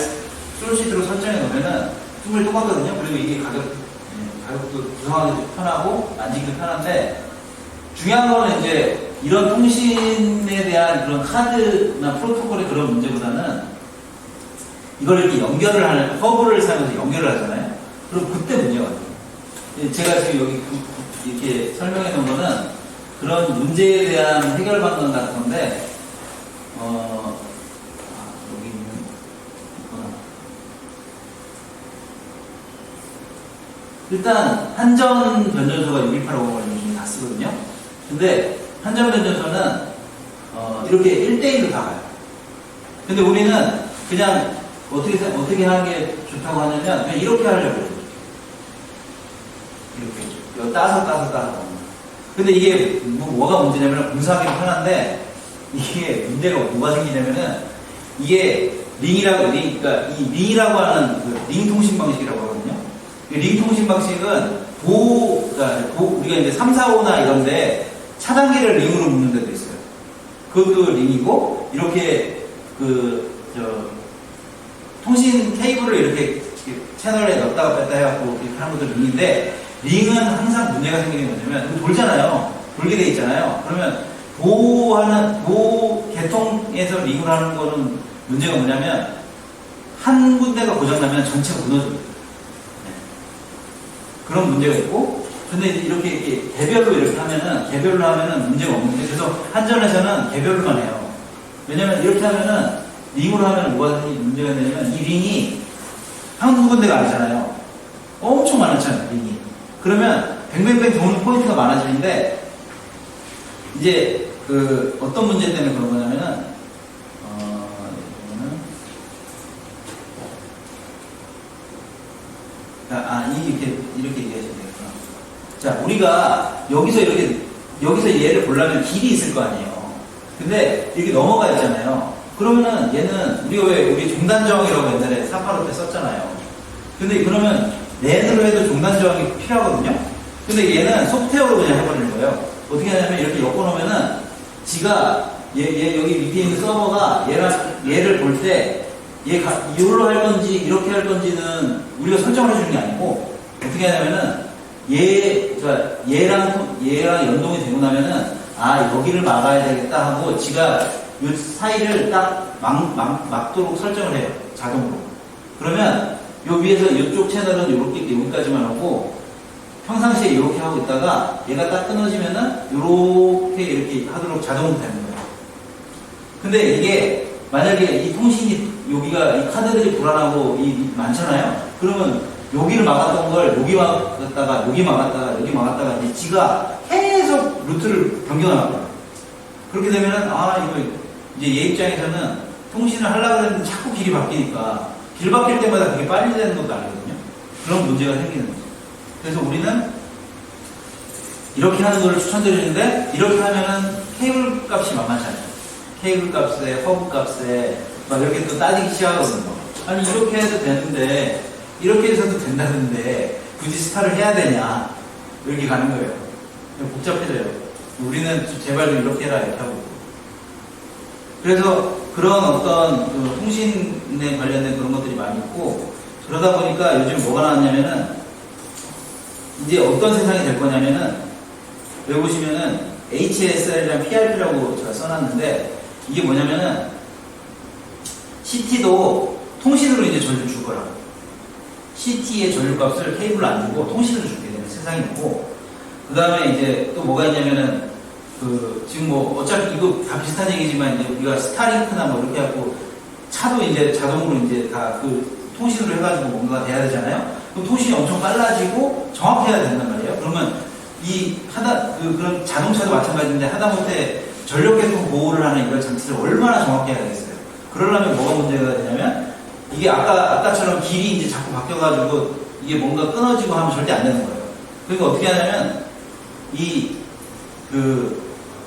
쏠 수 있도록 설정해 놓으면은 충분히 똑같거든요. 그리고 이게 가격도 구성하기도 편하고 만지기도 편한데 중요한 거는 이제 이런 통신에 대한 그런 카드나 프로토콜의 그런 문제보다는 이걸 이렇게 연결을 하는 허브를 사용해서 연결을 하잖아요. 그럼 그때 문제가 돼요. 제가 지금 여기 이렇게 설명해 놓은 거는 그런 문제에 대한 해결 방법 같은 건데 여기 있는 있구나. 일단 한전 변전소가 6180을 요즘 다 쓰거든요. 근데 한전 변전소는 이렇게 1대1로 다 가요. 근데 우리는 그냥 어떻게 하는 게 좋다고 하냐면 그냥 이렇게 하려고 해요. 이렇게 따서 근데 이게 뭐가 문제냐면 공사하기 편한데 이게 문제가 뭐가 생기냐면은 이게 그러니까 이 링이라고 하는 그 링 통신 방식이라고 하거든요. 이 링 통신 방식은 우리가 이제 3, 4, 5나 이런데 차단기를 링으로 묶는 데도 있어요. 그것도 링이고, 이렇게 통신 케이블을 이렇게 채널에 넣었다가 뺐다 해갖고 이렇게 하는 것도 링인데, 링은 항상 문제가 생기는 게 뭐냐면, 돌잖아요. 돌게 돼 있잖아요. 그러면 도 계통에서 링을 하는 거는 문제가 뭐냐면, 한 군데가 고장나면 전체가 무너져요. 네. 그런 문제가 있고, 근데 이렇게 개별로 이렇게 하면은 문제가 없는데, 그래서 한전에서는 개별로만 해요. 왜냐면 이렇게 하면은, 링으로 하면 뭐가 문제가 되냐면, 이 링이 한 군데가 아니잖아요. 엄청 많았잖아요, 링이. 그러면 뱅뱅뱅 도는 포인트가 많아지는데, 이제 어떤 문제 때문에 그런 거냐면은, 이렇게 얘기하시면 되겠구나. 자, 우리가 여기서 얘를 보려면 길이 있을 거 아니에요. 근데 이렇게 넘어가 있잖아요. 그러면은 얘는 우리 종단저항이라고 옛날에 485 때 썼잖아요. 근데 그러면 랜으로 해도 종단저항이 필요하거든요. 근데 얘는 소프트웨어로 그냥 해버리는 거예요. 어떻게 하냐면 이렇게 엮어놓으면은 지가 여기 밑에 있는 서버가 얘를 볼 때 이걸로 할 건지 이렇게 할 건지는 우리가 설정을 해주는 게 아니고, 어떻게 하냐면은 얘랑 연동이 되고 나면은 여기를 막아야 되겠다 하고 지가 이 사이를 딱 막도록 설정을 해요, 자동으로. 그러면 요 위에서 이쪽 채널은 이렇게 여기까지만 하고, 평상시에 이렇게 하고 있다가 얘가 딱 끊어지면은 이렇게 하도록 자동으로 되는 거예요. 근데 이게 만약에 이 통신이 여기가 이 카드들이 불안하고 많잖아요. 그러면 여기를 막았던 걸 여기 막았다가 여기 막았다가 이제 지가 계속 루트를 변경하는 거예요. 그렇게 되면은 이거 이제 얘 입장에서는 통신을 하려고 했는데 자꾸 길이 바뀌니까 길 바뀔 때마다 그게 빨리 되는 것도 아니거든요. 그런 문제가 생기는 거죠. 그래서 우리는 이렇게 하는 거를 추천드리는데, 이렇게 하면은 케이블 값이 만만치 않죠. 케이블 값에, 허브 값에, 막 이렇게 또 따지기 시작하거든요. 아니, 이렇게 해도 되는데, 이렇게 해서도 된다는데, 굳이 스타를 해야 되냐. 이렇게 가는 거예요. 복잡해져요. 우리는 제발 좀 이렇게 해라, 이렇게 하고. 그래서 그런 어떤 통신에 관련된 그런 것들이 많이 있고, 그러다 보니까 요즘 뭐가 나왔냐면은, 이제 어떤 세상이 될 거냐면은, 여기 보시면은 HSR이랑 PRP라고 제가 써놨는데, 이게 뭐냐면은 CT도 통신으로 이제 전류 줄 거라고. CT의 전류값을 케이블로 안 주고 통신으로 주게 되는 세상이 있고, 그 다음에 이제 또 뭐가 있냐면은 지금 뭐 어차피 이거 다 비슷한 얘기지만, 이제 우리가 스타링크나 뭐 이렇게 하고 차도 이제 자동으로 이제 다 통신으로 해가지고 뭔가 돼야 되잖아요. 그럼 통신이 엄청 빨라지고 정확해야 된단 말이에요. 그러면 그런 자동차도 마찬가지인데, 하다못해 전력계통 보호를 하는 이런 장치를 얼마나 정확히 해야 되겠어요. 그러려면 뭐가 문제가 되냐면, 이게 아까처럼 길이 이제 자꾸 바뀌어가지고 이게 뭔가 끊어지고 하면 절대 안 되는 거예요. 그러니까 어떻게 하냐면,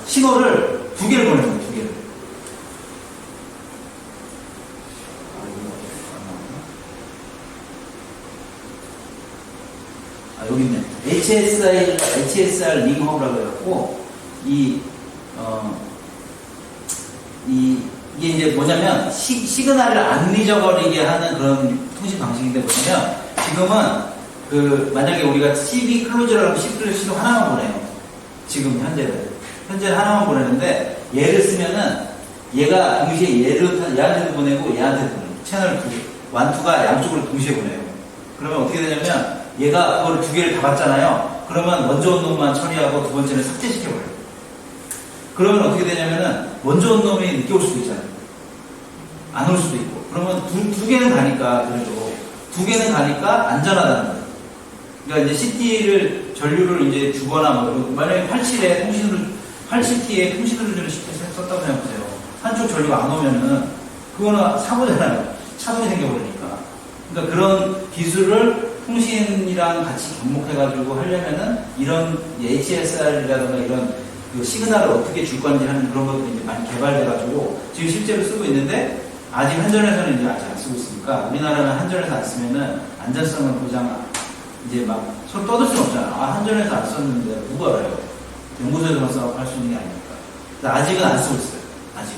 신호를 2개를 보내는 거예요, 2개를. 여기 있네. HSR 링허브라고 해갖고, 이게 이제 뭐냐면, 시그널을 안 잊어버리게 하는 그런 통신 방식인데, 뭐냐면, 지금은, 만약에 우리가 CB 클로즈라고 CB 클로즈 하나만 보내요. 지금 현재는 하나만 보내는데, 얘를 쓰면은, 얘가 동시에 얘한테도 보내고, 얘한테도 보내고, 채널 1,2가 양쪽으로 동시에 보내요. 그러면 어떻게 되냐면, 얘가 그걸 2개를 다 받잖아요. 그러면 먼저 온 놈만 처리하고 두 번째는 삭제시켜버려요. 그러면 어떻게 되냐면은 먼저 온 놈이 늦게 올 수도 있잖아요. 안 올 수도 있고. 그러면 두 개는 가니까, 그래도 2개는 가니까 안전하다는 거예요. 그러니까 이제 CT를 전류를 이제 주거나 만약에 87T에 통신으로 주는 CT 썼다고 생각하세요. 한쪽 전류가 안 오면은 그거는 사고잖아요. 차동이 생겨버리니까. 그러니까 그런 기술을 통신이랑 같이 접목해가지고 하려면은 이런 HSR이라든가 이런 시그널을 어떻게 줄 건지 하는 그런 것들이 이제 많이 개발돼가지고 지금 실제로 쓰고 있는데, 아직 한전에서는 이제 아직 안 쓰고 있으니까 우리나라는 한전에서 안 쓰면은 안전성을 보장 이제 막 서로 떠들 수는 없잖아. 아, 한전에서 안 썼는데 누가 알아요? 연구소에서만 써서 할 수 있는 게 아니니까. 근데 아직은 안 쓰고 있어요. 아직.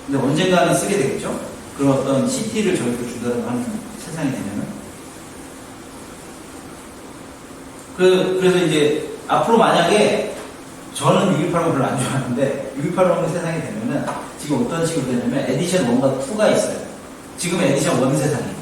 근데 언젠가는 쓰게 되겠죠? 그런 어떤 CT를 저희도 준다고 하는 세상이 되면은. 그래서 이제 앞으로 만약에 저는 6280 별로 안 좋아하는데 6280 세상이 되면은 지금 어떤 식으로 되냐면 에디션 1과 2가 있어요. 지금 에디션 1 세상이에요.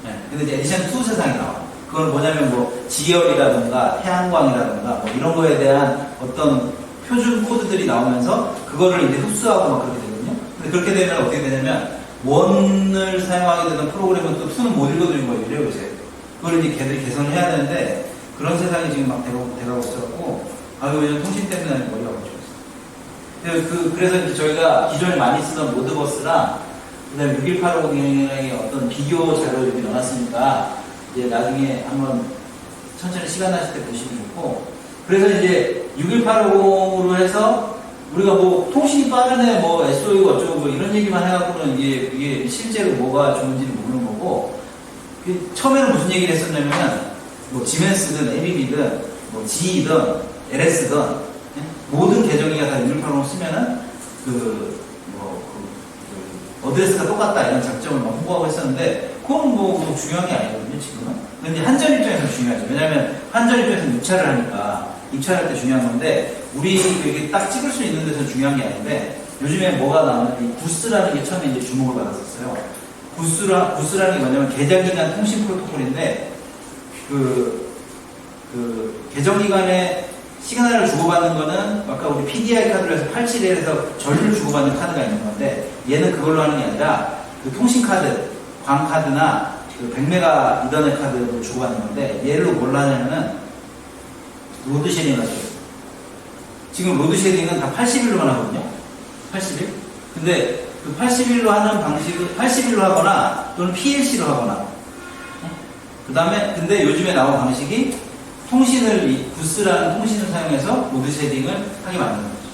네. 근데 이제 에디션 2 세상이 나와. 그건 뭐냐면 뭐 지열이라든가 태양광이라든가 뭐 이런 거에 대한 어떤 표준 코드들이 나오면서 그거를 이제 흡수하고 막 그렇게 되거든요. 근데 그렇게 되면 어떻게 되냐면 원을 사용하게 되는 프로그램은 또 2는 못 읽어주는 거예요. 이래요, 이제. 그걸 이제 걔들이 개선을 해야 되는데 그런 세상이 지금 막 돼가고 있어갖고 요즘 통신 때문에 머리가 아프죠. 그래서 이제 저희가 기존에 많이 쓰던 모드버스랑 그다음에 6180의 어떤 비교 자료를 이렇게 넣어놨으니까 이제 나중에 한번 천천히 시간 나실 때 보시면 좋고, 그래서 이제 6180으로 해서 우리가 뭐 통신이 빠르네, 뭐 SOE가 어쩌고 뭐 이런 얘기만 해갖고는 이게 실제로 뭐가 좋은지는 모르는 거고, 처음에는 무슨 얘기를 했었냐면은 뭐 지멘스든 ABB든 뭐 GE든 LS든 모든 계정이가 다 6180 쓰면은 어드레스가 똑같다 이런 장점을 막 홍보하고 했었는데 그건 뭐 중요한 게 아니거든요 지금은. 근데 한전 입장에서는 중요하죠. 왜냐하면 한전 입장에서는 입찰을 하니까 입찰할 때 중요한 건데 우리 이게 딱 찍을 수 있는 데서 중요한 게 아닌데 요즘에 뭐가 나오면 이 구스라는 게 처음에 이제 주목을 받았었어요. 구스라는 게 뭐냐면 계정기간 통신 프로토콜인데 계정기간에 시그널을 주고받는 거는 아까 우리 PDI 카드로 해서 87에서 전류를 주고받는 카드가 있는 건데 얘는 그걸로 하는 게 아니라 그 통신 카드, 광 카드나 그 100메가 이더넷 카드로 주고받는 건데 얘를 뭘로 하냐면은 로드 쉐딩을 하죠. 지금 로드 쉐딩은 다 80일로만 하거든요. 80일. 근데 그 80일로 하는 방식을 80일로 하거나 또는 PLC로 하거나 그 다음에 근데 요즘에 나온 방식이 구스라는 통신을 사용해서 로드 쉐딩을 하게 만드는 거죠.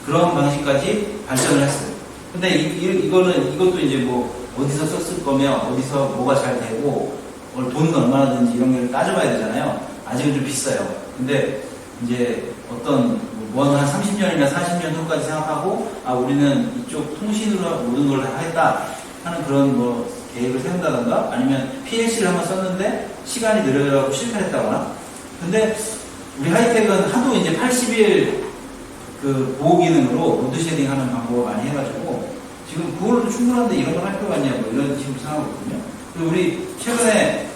그런 방식까지 발전을 했어요. 근데 이것도 이제 뭐 어디서 썼을 거며 어디서 뭐가 잘 되고 돈은 얼마나 드는지 이런 걸 따져봐야 되잖아요. 아직은 좀 비싸요. 근데 이제 어떤 한 30년이나 40년 후까지 생각하고 우리는 이쪽 통신으로 모든 걸 다 하겠다 하는 그런 뭐 계획을 세운다던가 아니면 PLC를 한번 썼는데 시간이 늘어가고 실패했다거나. 근데 우리 하이텍은 하도 이제 80일 그 보호 기능으로 로드 쉐딩 하는 방법을 많이 해가지고 지금 그걸로 충분한데 이런 걸 할 필요가 있냐고 이런 식으로 생각하거든요. 그리고 우리 최근에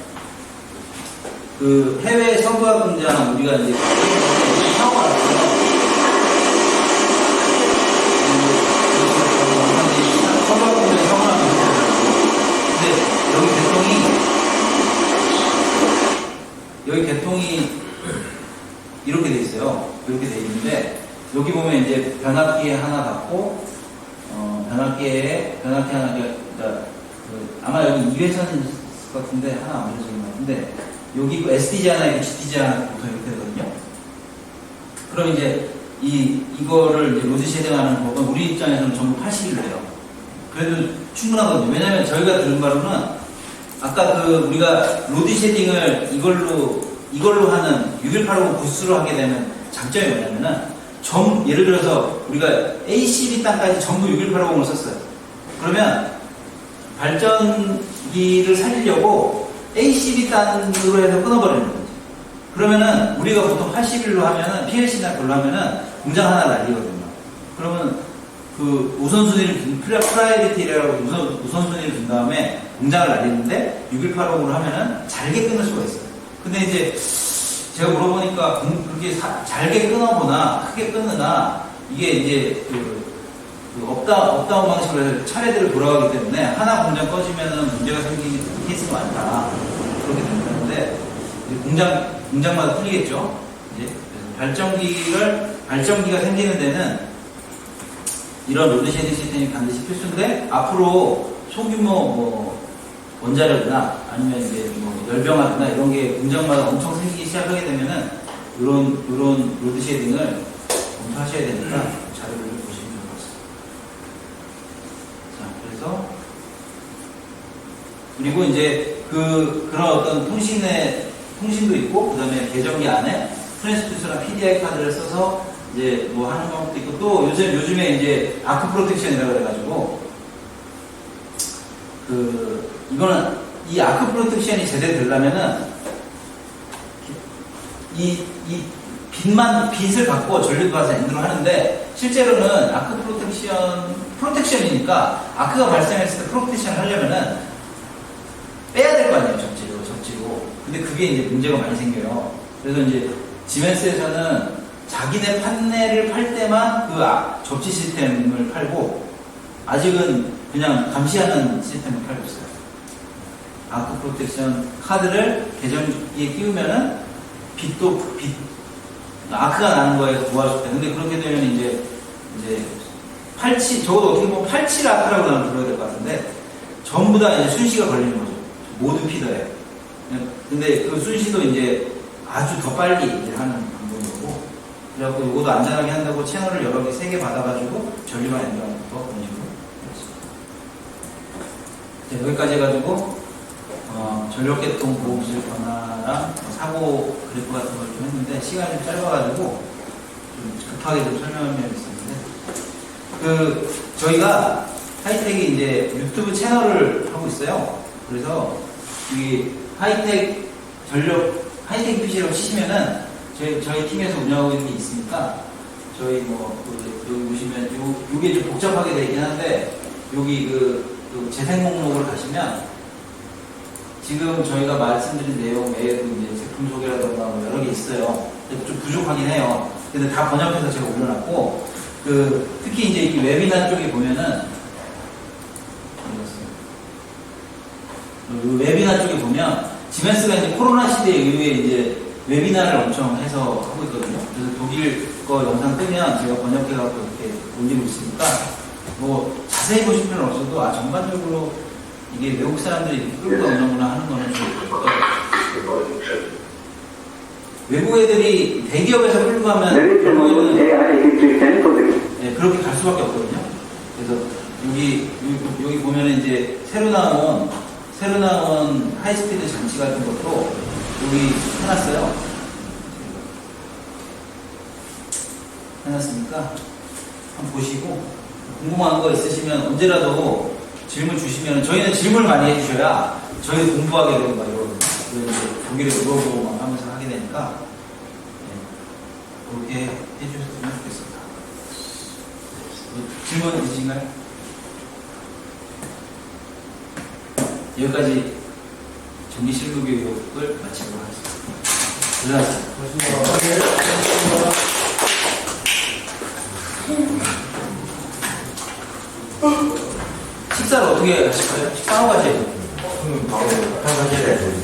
그 해외 선박 공장 우리가 이제 사고 왔어요. 선박 공장에 사고 나면 여기 개통이 이렇게 돼 있어요. 이렇게 돼 있는데 여기 보면 이제 변압기에 하나 갖고 변압기 하나 그러니까 아마 여기 2회선인 것 같은데 하나 안 그려진 것 같은데 여기 있고 SDG 하나 있고 GTG 하나 보통 이렇게 되거든요. 그럼 이제 이거를 이제 로드 쉐딩하는 법은 우리 입장에서는 전부 80일로 해요. 그래도 충분하거든요. 왜냐면 저희가 들은 바로는 아까 우리가 로드 쉐딩을 이걸로 하는 6180 구스로 하게 되면 장점이 뭐냐면은 예를 들어서 우리가 ACB 단까지 전부 6180을 썼어요. 그러면 발전기를 살리려고 ACB 단으로 해서 끊어버리는 거지. 그러면은 우리가 보통 80일로 하면은 PLC나 그걸로 하면은 공장 하나 날리거든요. 그러면 그 우선순위를 프라이어리티라고 우선순위를 둔 다음에 공장을 날리는데 6180으로 하면은 잘게 끊을 수가 있어요. 근데 이제 제가 물어보니까 그렇게 잘게 끊어보나 크게 끊으나 이게 이제 업다운 방식으로 해서 차례대로 돌아가기 때문에 하나 공장 꺼지면은 문제가 생기는 케이스가 많다. 그렇게 된다는데 공장마다 틀리겠죠. 이제 발전기가 생기는 데는 이런 로드 쉐딩 시스템이 반드시 필수인데 앞으로 소규모 뭐 원자력이나 아니면 이제 뭐 열병화나 이런 게 공장마다 엄청 생기기 시작하게 되면은 이런 로드 쉐딩을 검토하셔야 되니까 자료를 보시면 좋을 것 같습니다. 자, 그래서 그리고 이제 그런 어떤 통신도 있고, 그 다음에 계정기 안에 트랜스듀서나 PDI 카드를 써서 이제 뭐 하는 방법도 있고, 또 요즘에 이제 아크 프로텍션이라고 그래가지고, 이거는 이 아크 프로텍션이 제대로 되려면은 이 빛을 갖고 전류도 가서 엔드로 하는데, 실제로는 아크 프로텍션이니까 아크가 발생했을 때 프로텍션 하려면은 빼야 될 거 아니에요, 접지로. 근데 그게 이제 문제가 많이 생겨요. 그래서 이제 지멘스에서는 자기네 판넬을 팔 때만 그 접지 시스템을 팔고, 아직은 그냥 감시하는 시스템을 팔고 있어요. 아크 프로텍션 카드를 계정기에 끼우면은 아크가 나는 거에 도와줄 때. 근데 그렇게 되면 이제 적어도 어떻게 보면 87 아크라고 나는 불러야 될 것 같은데, 전부 다 이제 순시가 걸리는 거죠. 모든 피더에. 근데 그 순시도 이제 아주 더 빨리 이제 하는 방법이고, 그래갖고 이것도 안전하게 한다고 채널을 여러 개, 3개 받아가지고 전류만 연결하는 거, 그런 식으로. 자, 여기까지 해가지고, 전력계통 보호기술 변화랑 사고 그래프 같은 걸 좀 했는데, 시간이 좀 짧아가지고, 좀 급하게 좀 설명을 했었는데, 저희가 하이텍이 이제 유튜브 채널을 하고 있어요. 그래서, 이 하이텍 PC라고 치시면은, 저희 팀에서 운영하고 있는 게 있으니까, 저희 여기 보시면, 요게 좀 복잡하게 되어 있긴 한데, 여기 재생 목록을 가시면, 지금 저희가 말씀드린 내용 외에도 이제 제품 소개라던가 뭐 여러 개 있어요. 좀 부족하긴 해요. 근데 다 번역해서 제가 올려놨고, 특히 이제 이 웨비나 쪽에 보면은, 웨비나 쪽에 보면, 지멘스가 이제 코로나 시대 이후에 이제 웨비나를 엄청 해서 하고 있거든요. 그래서 독일 거 영상 뜨면 제가 번역해갖고 이렇게 올리고 있으니까, 뭐 자세히 보실 필요는 없어도, 전반적으로 이게 외국 사람들이 이렇게 끌고 오는구나 하는 거는 좀 외국 애들이 대기업에서 끌고 가면 결국에는 그렇게 갈 수밖에 없거든요. 그래서 여기 보면은 이제 새로 나온 하이스피드 장치 같은 것도 여기 해놨으니까 한번 보시고, 궁금한 거 있으시면 언제라도 질문 주시면, 저희는 질문을 많이 해주셔야 저희도 공부하게 되고 막 이러거든요. 그래서 독일에 물어보고 막 하면서 하게 되니까, 그렇게 해주셨으면 좋겠습니다. 질문 있으신가요? 여기까지 전기 실무 교육을 마치도록 하겠습니다. 고생하셨습니다. 식사를 어떻게 하실까요? 식사하고 가셔야죠. 바로 가셔야 돼요.